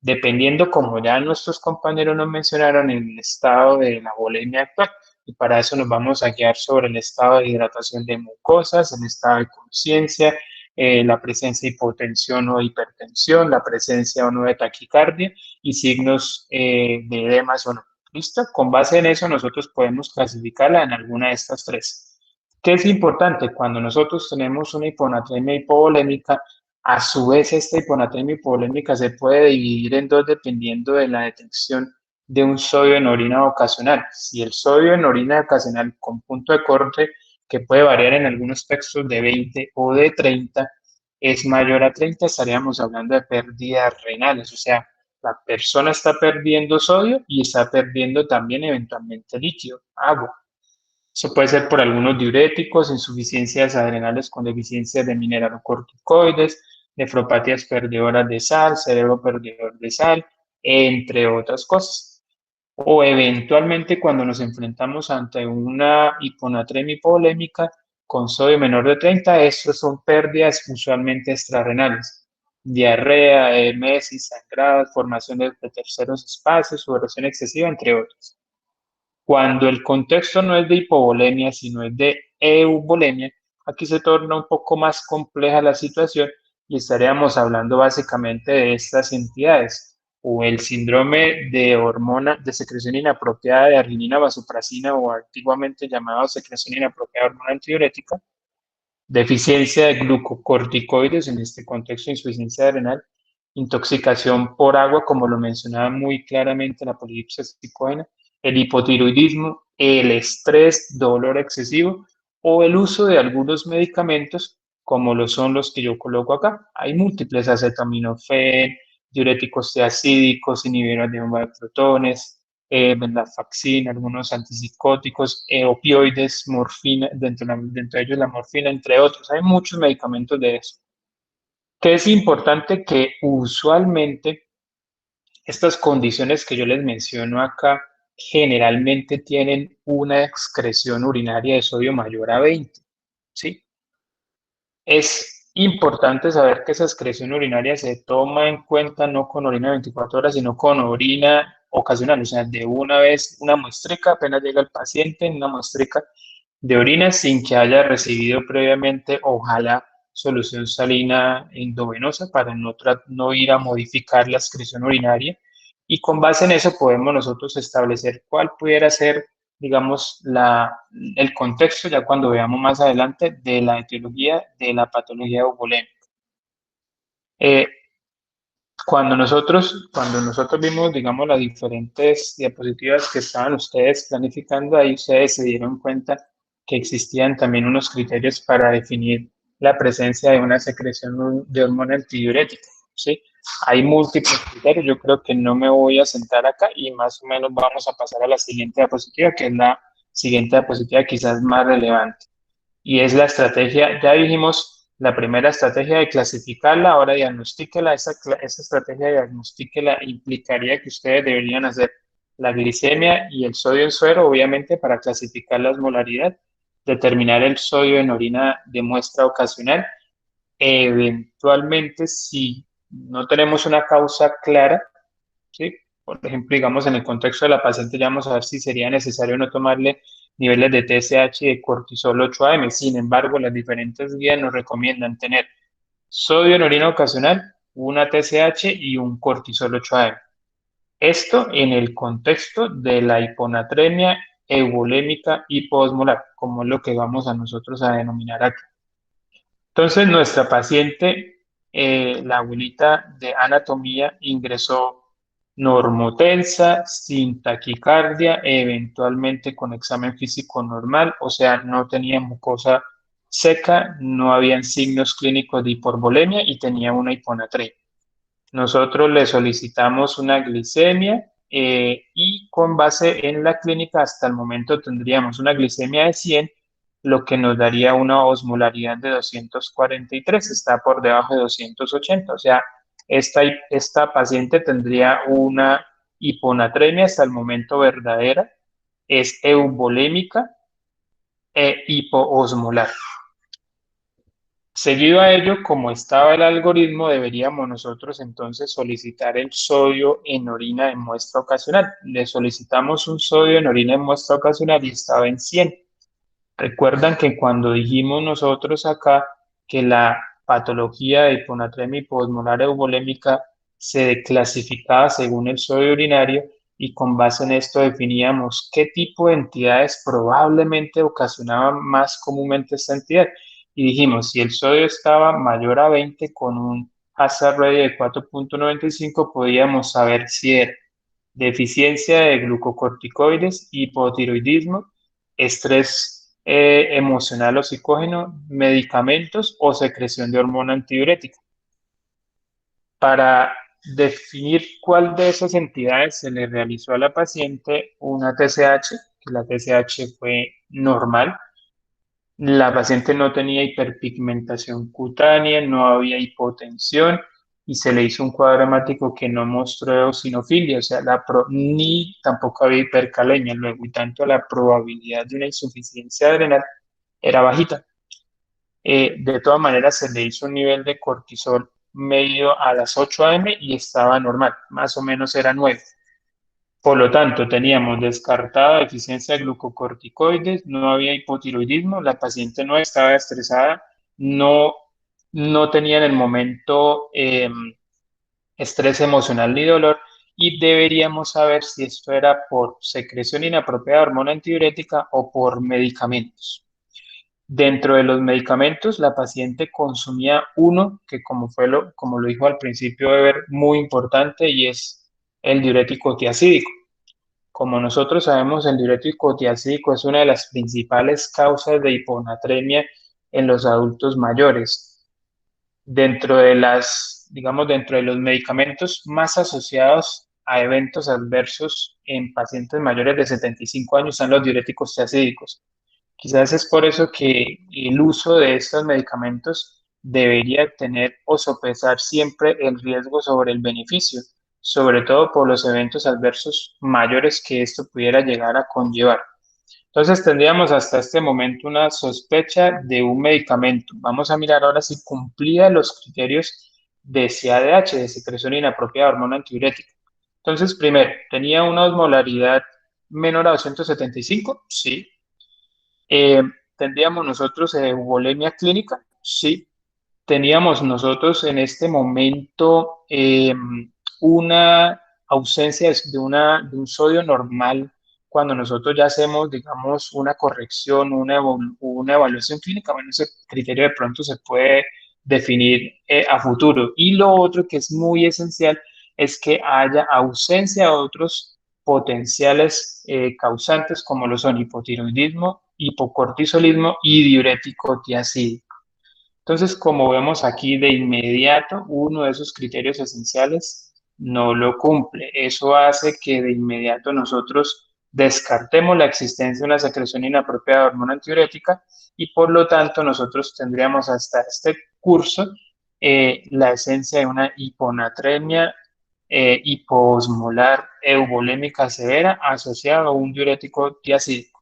dependiendo, como ya nuestros compañeros nos mencionaron, el estado de la volemia actual. Y para eso nos vamos a guiar sobre el estado de hidratación de mucosas, el estado de conciencia, la presencia de hipotensión o hipertensión, la presencia o no de taquicardia y signos de edemas o no. ¿Listo? Con base en eso nosotros podemos clasificarla en alguna de estas 3. ¿Qué es importante? Cuando nosotros tenemos una hiponatremia hipovolémica, a su vez, esta hiponatremia hipovolémica se puede dividir en 2 dependiendo de la detección de un sodio en orina ocasional. Si el sodio en orina ocasional con punto de corte, que puede variar en algunos textos de 20 o de 30, es mayor a 30, estaríamos hablando de pérdidas renales. O sea, la persona está perdiendo sodio y está perdiendo también eventualmente líquido, agua. Eso puede ser por algunos diuréticos, insuficiencias adrenales con deficiencias de mineralocorticoides, nefropatías perdedoras de sal, cerebro perdedor de sal, entre otras cosas. O eventualmente cuando nos enfrentamos ante una hiponatremia hipovolémica con sodio menor de 30, estas son pérdidas usualmente extrarrenales: diarrea, emesis, sangrados, formación de terceros espacios, sudoración excesiva, entre otros. Cuando el contexto no es de hipovolemia, sino es de euvolemia, aquí se torna un poco más compleja la situación y estaríamos hablando básicamente de estas entidades: o el síndrome de hormona de secreción inapropiada de arginina vasopresina, o antiguamente llamado secreción inapropiada de hormona antidiurética, deficiencia de glucocorticoides, en este contexto insuficiencia renal, intoxicación por agua, como lo mencionaba muy claramente la polidipsia psicógena, el hipotiroidismo, el estrés, dolor excesivo o el uso de algunos medicamentos como lo son los que yo coloco acá. Hay múltiples: acetaminofén, diuréticos tiacídicos, inhibidores de bomba de protones, venlafaxina, algunos antipsicóticos, opioides, morfina, dentro de ellos la morfina, entre otros. Hay muchos medicamentos de eso. Que es importante que usualmente estas condiciones que yo les menciono acá generalmente tienen una excreción urinaria de sodio mayor a 20, ¿sí? Es importante saber que esa excreción urinaria se toma en cuenta no con orina 24 horas, sino con orina ocasional, o sea, de una vez, una muestrica, apenas llega el paciente, una muestrica de orina sin que haya recibido previamente, ojalá, solución salina endovenosa para no ir a modificar la excreción urinaria. y con base en eso podemos nosotros establecer cuál pudiera ser, digamos, el contexto, ya cuando veamos más adelante, de la etiología de la patología eubolémica. Cuando nosotros vimos, digamos, las diferentes diapositivas que estaban ustedes planificando, ahí ustedes se dieron cuenta que existían también unos criterios para definir la presencia de una secreción de hormona antidiurética, ¿sí? Hay múltiples criterios, yo creo que no me voy a sentar acá y más o menos vamos a pasar a la siguiente diapositiva, que es la siguiente diapositiva quizás más relevante. Y es la estrategia, ya dijimos, la primera estrategia de clasificarla, ahora diagnostíquela, esa estrategia de diagnostíquela implicaría que ustedes deberían hacer la glicemia y el sodio en suero, obviamente, para clasificar la osmolaridad, determinar el sodio en orina de muestra ocasional. Eventualmente, si no tenemos una causa clara, ¿sí? Por ejemplo, digamos, en el contexto de la paciente, ya vamos a ver si sería necesario no tomarle niveles de TSH y de cortisol 8-AM. Sin embargo, las diferentes guías nos recomiendan tener sodio en orina ocasional, una TSH y un cortisol 8-AM. Esto en el contexto de la hiponatremia eubolémica hipoosmolar, como es lo que vamos a nosotros a denominar acá. Entonces, nuestra paciente, la abuelita de anatomía, ingresó normotensa, sin taquicardia, eventualmente con examen físico normal, o sea, no tenía mucosa seca, no habían signos clínicos de hiporvolemia y tenía una hiponatremia. Nosotros le solicitamos una glicemia y con base en la clínica hasta el momento tendríamos una glicemia de 100, lo que nos daría una osmolaridad de 243, está por debajo de 280, o sea, esta paciente tendría una hiponatremia hasta el momento verdadera, es eubolémica e hipoosmolar. Seguido a ello, como estaba el algoritmo, deberíamos nosotros entonces solicitar el sodio en orina en muestra ocasional. Le solicitamos un sodio en orina en muestra ocasional y estaba en 100. Recuerdan que cuando dijimos nosotros acá que la patología de hiponatremia hipoosmolar eubolémica se clasificaba según el sodio urinario y con base en esto definíamos qué tipo de entidades probablemente ocasionaban más comúnmente esta entidad. Y dijimos, si el sodio estaba mayor a 20 con un hazard ratio de 4.95, podíamos saber si era deficiencia de glucocorticoides, hipotiroidismo, estrés emocional o psicógeno, medicamentos o secreción de hormona antidiurética. Para definir cuál de esas entidades se le realizó a la paciente una TSH, que la TSH fue normal. La paciente no tenía hiperpigmentación cutánea, no había hipotensión y se le hizo un cuadro hemático que no mostró eosinofilia, o sea, ni tampoco había hipercalemia, luego, y tanto la probabilidad de una insuficiencia adrenal era bajita. De todas maneras, se le hizo un nivel de cortisol medio a las 8 AM y estaba normal, más o menos era 9. Por lo tanto, teníamos descartada deficiencia de glucocorticoides, no había hipotiroidismo, la paciente no estaba estresada, no tenía en el momento estrés emocional ni dolor, y deberíamos saber si esto era por secreción inapropiada de hormona antidiurética o por medicamentos. Dentro de los medicamentos, la paciente consumía uno que, como lo dijo al principio, debe ver muy importante, y es el diurético tiacídico. Como nosotros sabemos, el diurético tiacídico es una de las principales causas de hiponatremia en los adultos mayores. Dentro de los medicamentos más asociados a eventos adversos en pacientes mayores de 75 años están los diuréticos tiacídicos. Quizás es por eso que el uso de estos medicamentos debería tener o sopesar siempre el riesgo sobre el beneficio, sobre todo por los eventos adversos mayores que esto pudiera llegar a conllevar. Entonces tendríamos hasta este momento una sospecha de un medicamento. Vamos a mirar ahora si cumplía los criterios de CADH, de secreción inapropiada de hormona antidiurética. Entonces, primero, ¿tenía una osmolaridad menor a 275? Sí. ¿Tendríamos nosotros eubolemia clínica? Sí. ¿Teníamos nosotros en este momento una ausencia de un sodio normal cuando nosotros ya hacemos, digamos, una corrección, una evaluación clínica. Bueno, ese criterio de pronto se puede definir a futuro. Y lo otro que es muy esencial es que haya ausencia de otros potenciales causantes como lo son hipotiroidismo, hipocortisolismo y diurético tiacídico. Entonces, como vemos aquí de inmediato, uno de esos criterios esenciales no lo cumple. Eso hace que de inmediato nosotros descartemos la existencia de una secreción inapropiada de hormona antidiurética y por lo tanto nosotros tendríamos hasta este curso la esencia de una hiponatremia hiposmolar euvolémica severa asociada a un diurético tiacídico.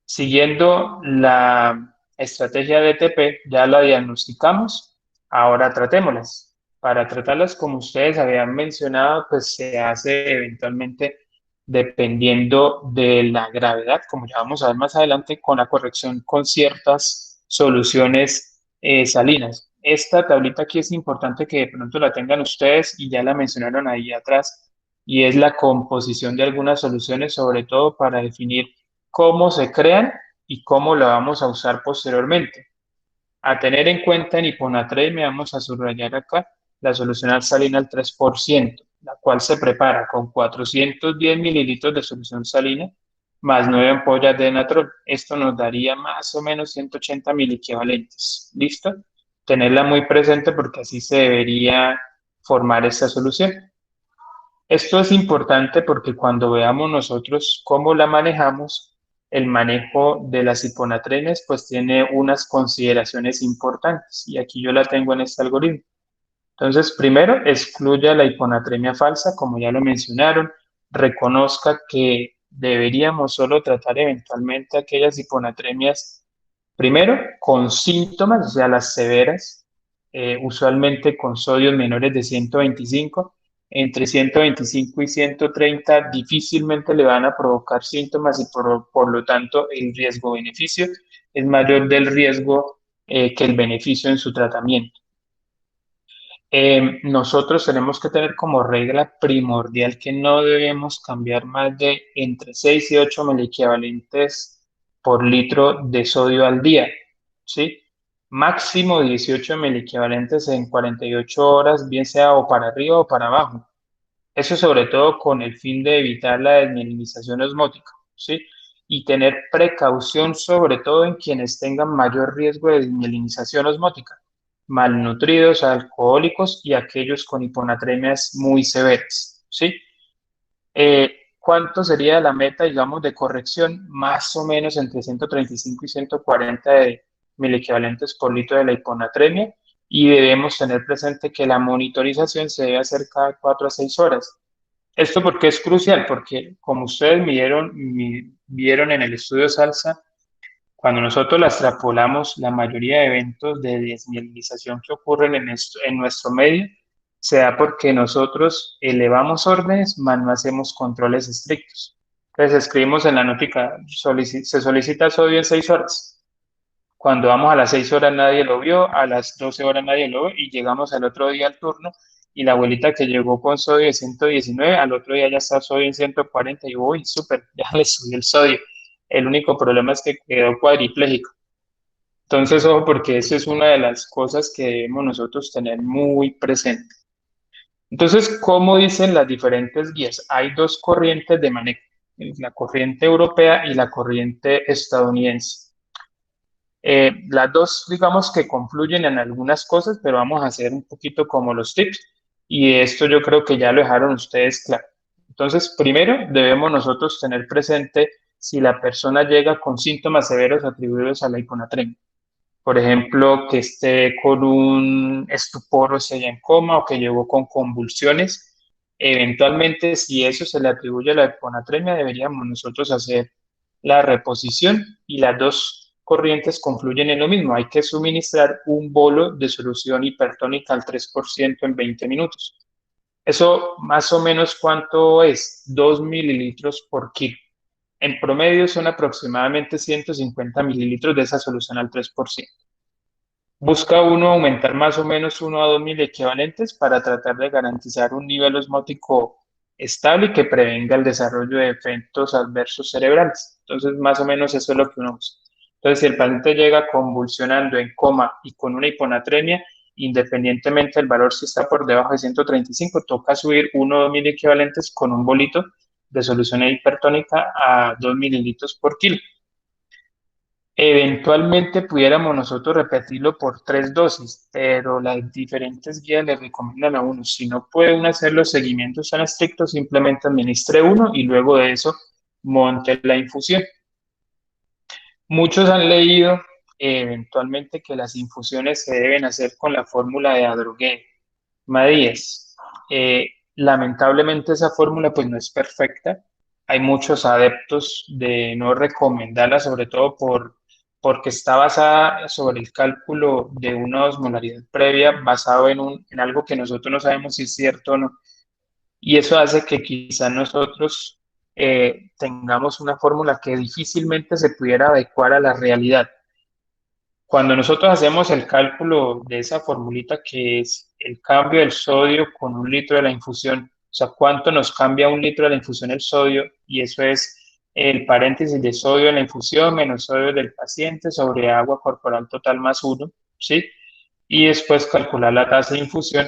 Siguiendo la estrategia de TP, ya la diagnosticamos, ahora tratémoslas. Para tratarlas, como ustedes habían mencionado, pues se hace eventualmente dependiendo de la gravedad, como ya vamos a ver más adelante, con la corrección con ciertas soluciones salinas. Esta tablita aquí es importante que de pronto la tengan ustedes y ya la mencionaron ahí atrás, y es la composición de algunas soluciones, sobre todo para definir cómo se crean y cómo la vamos a usar posteriormente. A tener en cuenta en hiponatremia, vamos a subrayar acá la solución alcalina al 3%, la cual se prepara con 410 mililitros de solución salina más 9 ampollas de natrol. Esto nos daría más o menos 180 miliequivalentes. ¿Listo? Tenerla muy presente porque así se debería formar esta solución. Esto es importante porque cuando veamos nosotros cómo la manejamos, el manejo de las hiponatremias pues tiene unas consideraciones importantes y aquí yo la tengo en este algoritmo. Entonces, primero, excluya la hiponatremia falsa, como ya lo mencionaron, reconozca que deberíamos solo tratar eventualmente aquellas hiponatremias, primero, con síntomas, o sea, las severas, usualmente con sodios menores de 125, entre 125 y 130 difícilmente le van a provocar síntomas y por lo tanto el riesgo-beneficio es mayor del riesgo que el beneficio en su tratamiento. Nosotros tenemos que tener como regla primordial que no debemos cambiar más de entre 6 y 8 miliequivalentes por litro de sodio al día, ¿sí? Máximo 18 miliequivalentes en 48 horas, bien sea o para arriba o para abajo. Eso sobre todo con el fin de evitar la desmielinización osmótica, ¿sí? Y tener precaución sobre todo en quienes tengan mayor riesgo de desmielinización osmótica, malnutridos, alcohólicos y aquellos con hiponatremias muy severas, ¿sí? ¿Cuánto sería la meta, digamos, de corrección? Más o menos entre 135 y 140 de miliequivalentes por litro de la hiponatremia, y debemos tener presente que la monitorización se debe hacer cada 4 a 6 horas. ¿Esto por qué es crucial? Porque como ustedes vieron en el estudio SALSA, cuando nosotros la extrapolamos, la mayoría de eventos de desmielinización que ocurren en nuestro medio se da porque nosotros elevamos órdenes, mas no hacemos controles estrictos. Entonces escribimos en la notica, se solicita sodio en 6 horas. Cuando vamos a las 6 horas nadie lo vio, a las 12 horas nadie lo vio y llegamos al otro día al turno y la abuelita que llegó con sodio de 119, al otro día ya está sodio en 140 y uy, súper, ya le subió el sodio. El único problema es que quedó cuadripléjico. Entonces, ojo, porque eso es una de las cosas que debemos nosotros tener muy presente. Entonces, ¿cómo dicen las diferentes guías? Hay dos corrientes de manejo, la corriente europea y la corriente estadounidense. Las dos, digamos que confluyen en algunas cosas, pero vamos a hacer un poquito como los tips, y esto yo creo que ya lo dejaron ustedes claro. Entonces, primero debemos nosotros tener presente si la persona llega con síntomas severos atribuidos a la hiponatremia. Por ejemplo, que esté con un estupor o esté en coma o que llegó con convulsiones. Eventualmente, si eso se le atribuye a la hiponatremia, deberíamos nosotros hacer la reposición y las dos corrientes confluyen en lo mismo. Hay que suministrar un bolo de solución hipertónica al 3% en 20 minutos. Eso más o menos ¿cuánto es? 2 mililitros por kilo. En promedio son aproximadamente 150 mililitros de esa solución al 3%. Busca uno aumentar más o menos 1 a 2 miliequivalentes para tratar de garantizar un nivel osmótico estable y que prevenga el desarrollo de efectos adversos cerebrales. Entonces, más o menos eso es lo que uno usa. Entonces, si el paciente llega convulsionando en coma y con una hiponatremia, independientemente del valor, si está por debajo de 135, toca subir 1 o 2 miliequivalentes con un bolito de solución hipertónica a 2 mililitros por kilo. Eventualmente pudiéramos nosotros repetirlo por 3 dosis, pero las diferentes guías le recomiendan a uno, si no puede uno hacer los seguimientos tan estrictos, simplemente administre uno y luego de eso monte la infusión. Muchos han leído eventualmente que las infusiones se deben hacer con la fórmula de Adrogué, MA10. Lamentablemente esa fórmula pues no es perfecta. Hay muchos adeptos de no recomendarla, sobre todo porque está basada sobre el cálculo de una osmolaridad previa basado en algo que nosotros no sabemos si es cierto o no. Y eso hace que quizás nosotros tengamos una fórmula que difícilmente se pudiera adecuar a la realidad. Cuando nosotros hacemos el cálculo de esa formulita que es el cambio del sodio con 1 litro de la infusión, o sea, cuánto nos cambia 1 litro de la infusión el sodio, y eso es el paréntesis de sodio en la infusión menos sodio del paciente sobre agua corporal total más 1, ¿sí? Y después calcular la tasa de infusión.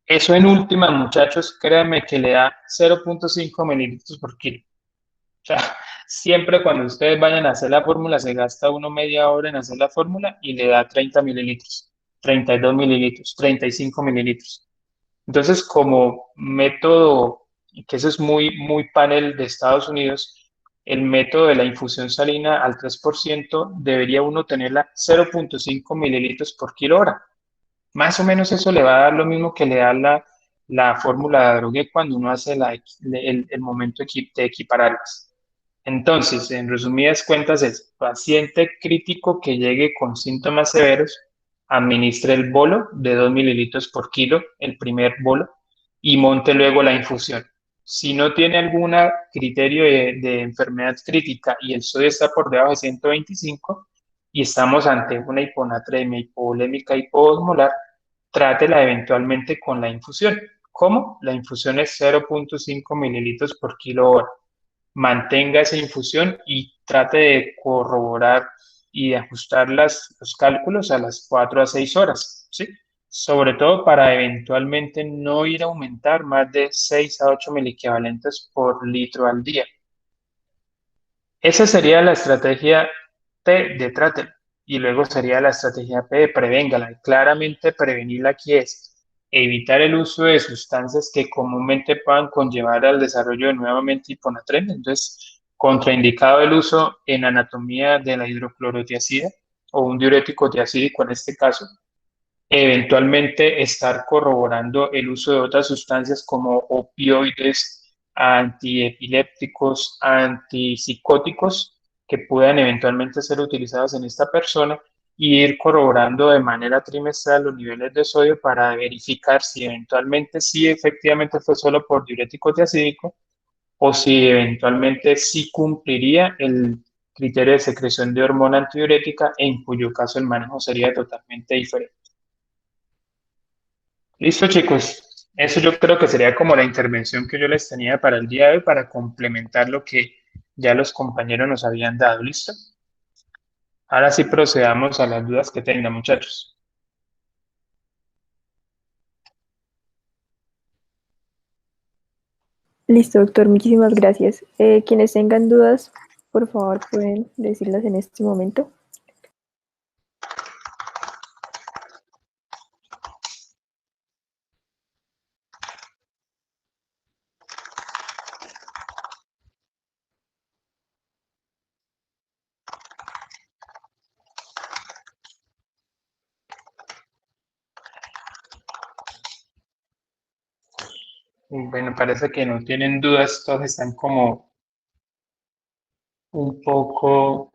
Eso en últimas, muchachos, créanme que le da 0.5 mililitros por kilo. O sea, siempre cuando ustedes vayan a hacer la fórmula, se gasta uno media hora en hacer la fórmula y le da 30 mililitros, 32 mililitros, 35 mililitros. Entonces, como método, que eso es muy panel de Estados Unidos, el método de la infusión salina al 3% debería uno tenerla 0.5 mililitros por kilo hora. Más o menos eso le va a dar lo mismo que le da la fórmula de Adrogué cuando uno hace el momento de equipararlas. Entonces, en resumidas cuentas, es paciente crítico que llegue con síntomas severos, administre el bolo de 2 mililitros por kilo, el primer bolo, y monte luego la infusión. Si no tiene algún criterio de enfermedad crítica y el sodio está por debajo de 125 y estamos ante una hiponatremia, hipovolémica, hipoosmolar, trátela eventualmente con la infusión. ¿Cómo? La infusión es 0.5 mililitros por kilo hora. Mantenga esa infusión y trate de corroborar y de ajustar los cálculos a las 4 a 6 horas, ¿sí? Sobre todo para eventualmente no ir a aumentar más de 6 a 8 miliequivalentes por litro al día. Esa sería la estrategia T de trátela. Y luego sería la estrategia P de prevéngala. Claramente prevenirla aquí es evitar el uso de sustancias que comúnmente puedan conllevar al desarrollo de nuevamente hiponatremia. Entonces, contraindicado el uso en anatomía de la hidroclorotiazida o un diurético tiazídico en este caso. Eventualmente estar corroborando el uso de otras sustancias como opioides, antiepilépticos, antipsicóticos que puedan eventualmente ser utilizados en esta persona y ir corroborando de manera trimestral los niveles de sodio para verificar si eventualmente sí efectivamente fue solo por diurético tiazídico o si eventualmente sí cumpliría el criterio de secreción de hormona antidiurética, en cuyo caso el manejo sería totalmente diferente. Listo, chicos. Eso yo creo que sería como la intervención que yo les tenía para el día de hoy para complementar lo que ya los compañeros nos habían dado. ¿Listo? Ahora sí procedamos a las dudas que tengan, muchachos. Listo, doctor, muchísimas gracias. Quienes tengan dudas, por favor, pueden decirlas en este momento. Bueno, parece que no tienen dudas, todos están como un poco,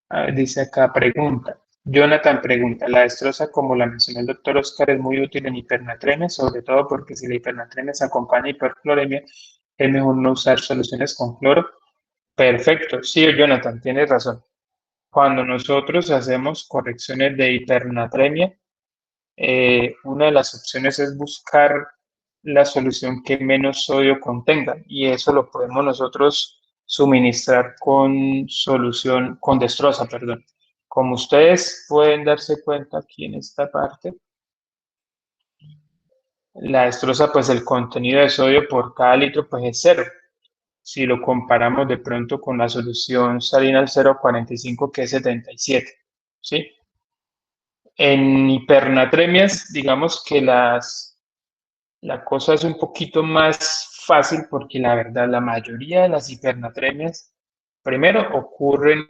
a ver, dice acá, pregunta. Jonathan pregunta, la destroza, como la mencionó el doctor Oscar, es muy útil en hipernatremia, sobre todo porque si la hipernatremia se acompaña de hipercloremia, es mejor no usar soluciones con cloro. Perfecto, sí, Jonathan, tienes razón. Cuando nosotros hacemos correcciones de hipernatremia, una de las opciones es buscar la solución que menos sodio contenga, y eso lo podemos nosotros suministrar con destroza, perdón. Como ustedes pueden darse cuenta aquí en esta parte, la destroza, pues el contenido de sodio por cada litro pues es 0. Si lo comparamos de pronto con la solución salina al 0,45, que es 77, ¿sí? En hipernatremias, digamos que la cosa es un poquito más fácil, porque la verdad la mayoría de las hipernatremias primero ocurren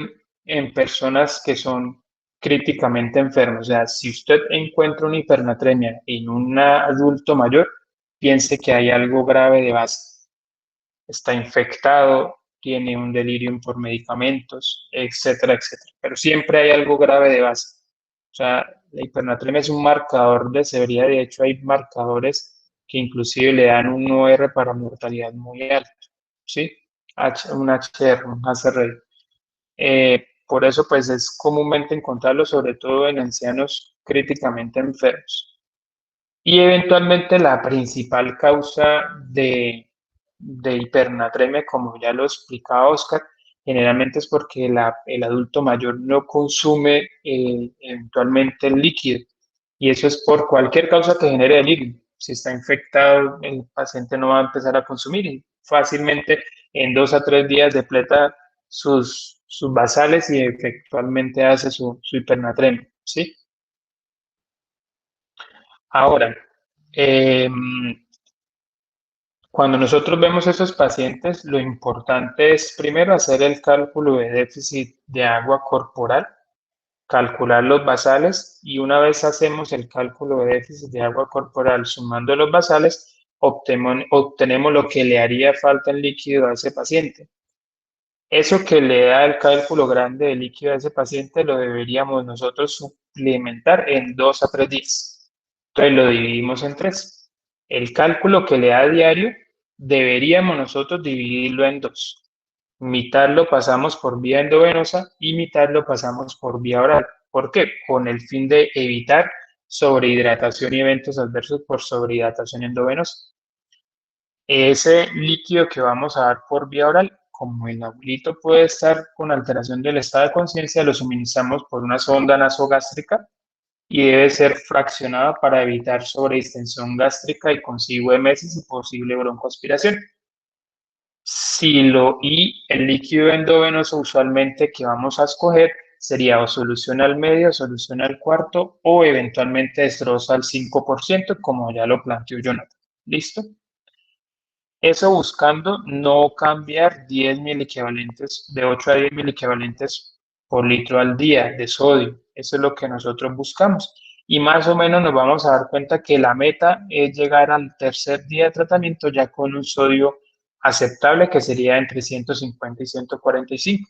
en personas que son críticamente enfermos. O sea, si usted encuentra una hipernatremia en un adulto mayor, piense que hay algo grave de base. Está infectado, tiene un delirium por medicamentos, etcétera, etcétera. Pero siempre hay algo grave de base. O sea, la hipernatremia es un marcador de severidad. De hecho, hay marcadores que inclusive le dan un OR para mortalidad muy alto, ¿sí? Un HR, un HRI. Por eso, pues, es comúnmente encontrarlo, sobre todo en ancianos críticamente enfermos. Y eventualmente la principal causa de hipernatremia, como ya lo explicaba Oscar, generalmente es porque el adulto mayor no consume eventualmente el líquido, y eso es por cualquier causa que genere delirium. Si está infectado, el paciente no va a empezar a consumir, y fácilmente en 2 a 3 días depleta sus basales y efectivamente hace su hipernatremia, ¿sí? Ahora, cuando nosotros vemos a esos pacientes, lo importante es primero hacer el cálculo de déficit de agua corporal, calcular los basales, y una vez hacemos el cálculo de déficit de agua corporal sumando los basales, obtenemos lo que le haría falta en líquido a ese paciente. Eso que le da el cálculo grande de líquido a ese paciente lo deberíamos nosotros suplementar en 2 a 3 días. Entonces lo dividimos en 3. El cálculo que le da diario deberíamos nosotros dividirlo en 2. Mitad lo pasamos por vía endovenosa y mitad lo pasamos por vía oral. ¿Por qué? Con el fin de evitar sobrehidratación y eventos adversos por sobrehidratación endovenosa. Ese líquido que vamos a dar por vía oral, como el abuelito puede estar con alteración del estado de conciencia, lo suministramos por una sonda nasogástrica y debe ser fraccionado para evitar sobredistensión gástrica y consigo emesis y posible broncoaspiración. Y el líquido endovenoso usualmente que vamos a escoger sería o solución al medio, solución al cuarto, o eventualmente destroza al 5%, como ya lo planteó Jonathan. ¿Listo? Eso buscando no cambiar 10 miliequivalentes, de 8 a 10 miliequivalentes por litro al día de sodio. Eso es lo que nosotros buscamos. Y más o menos nos vamos a dar cuenta que la meta es llegar al tercer día de tratamiento ya con un sodio aceptable, que sería entre 150 y 145.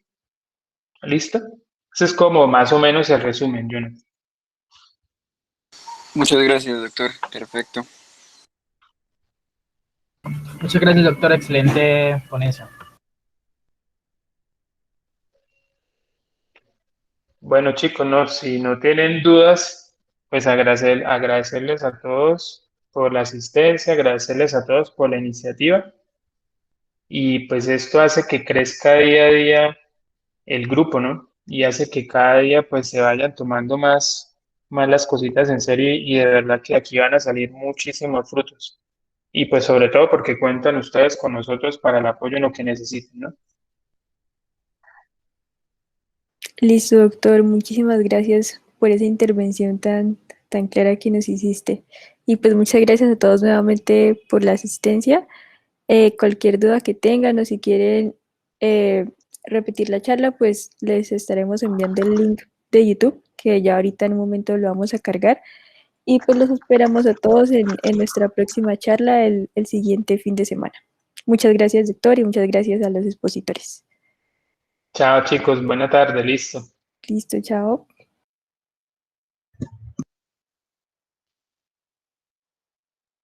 ¿Listo? Ese es como más o menos el resumen, Jonathan. Muchas gracias, doctor. Perfecto. Muchas gracias, doctor. Excelente ponencia. Bueno, chicos, no, si no tienen dudas, pues agradecerles a todos por la asistencia, agradecerles a todos por la iniciativa, y pues esto hace que crezca día a día el grupo, ¿no? Y hace que cada día pues se vayan tomando más las cositas en serio, y de verdad que aquí van a salir muchísimos frutos. Y pues sobre todo porque cuentan ustedes con nosotros para el apoyo en lo que necesiten, ¿no? Listo, doctor. Muchísimas gracias por esa intervención tan clara que nos hiciste. Y pues muchas gracias a todos nuevamente por la asistencia. Cualquier duda que tengan o si quieren repetir la charla, pues les estaremos enviando el link de YouTube, que ya ahorita en un momento lo vamos a cargar. Y pues los esperamos a todos en nuestra próxima charla el siguiente fin de semana. Muchas gracias, doctor, y muchas gracias a los expositores. Chao, chicos, buena tarde, listo. Listo, chao.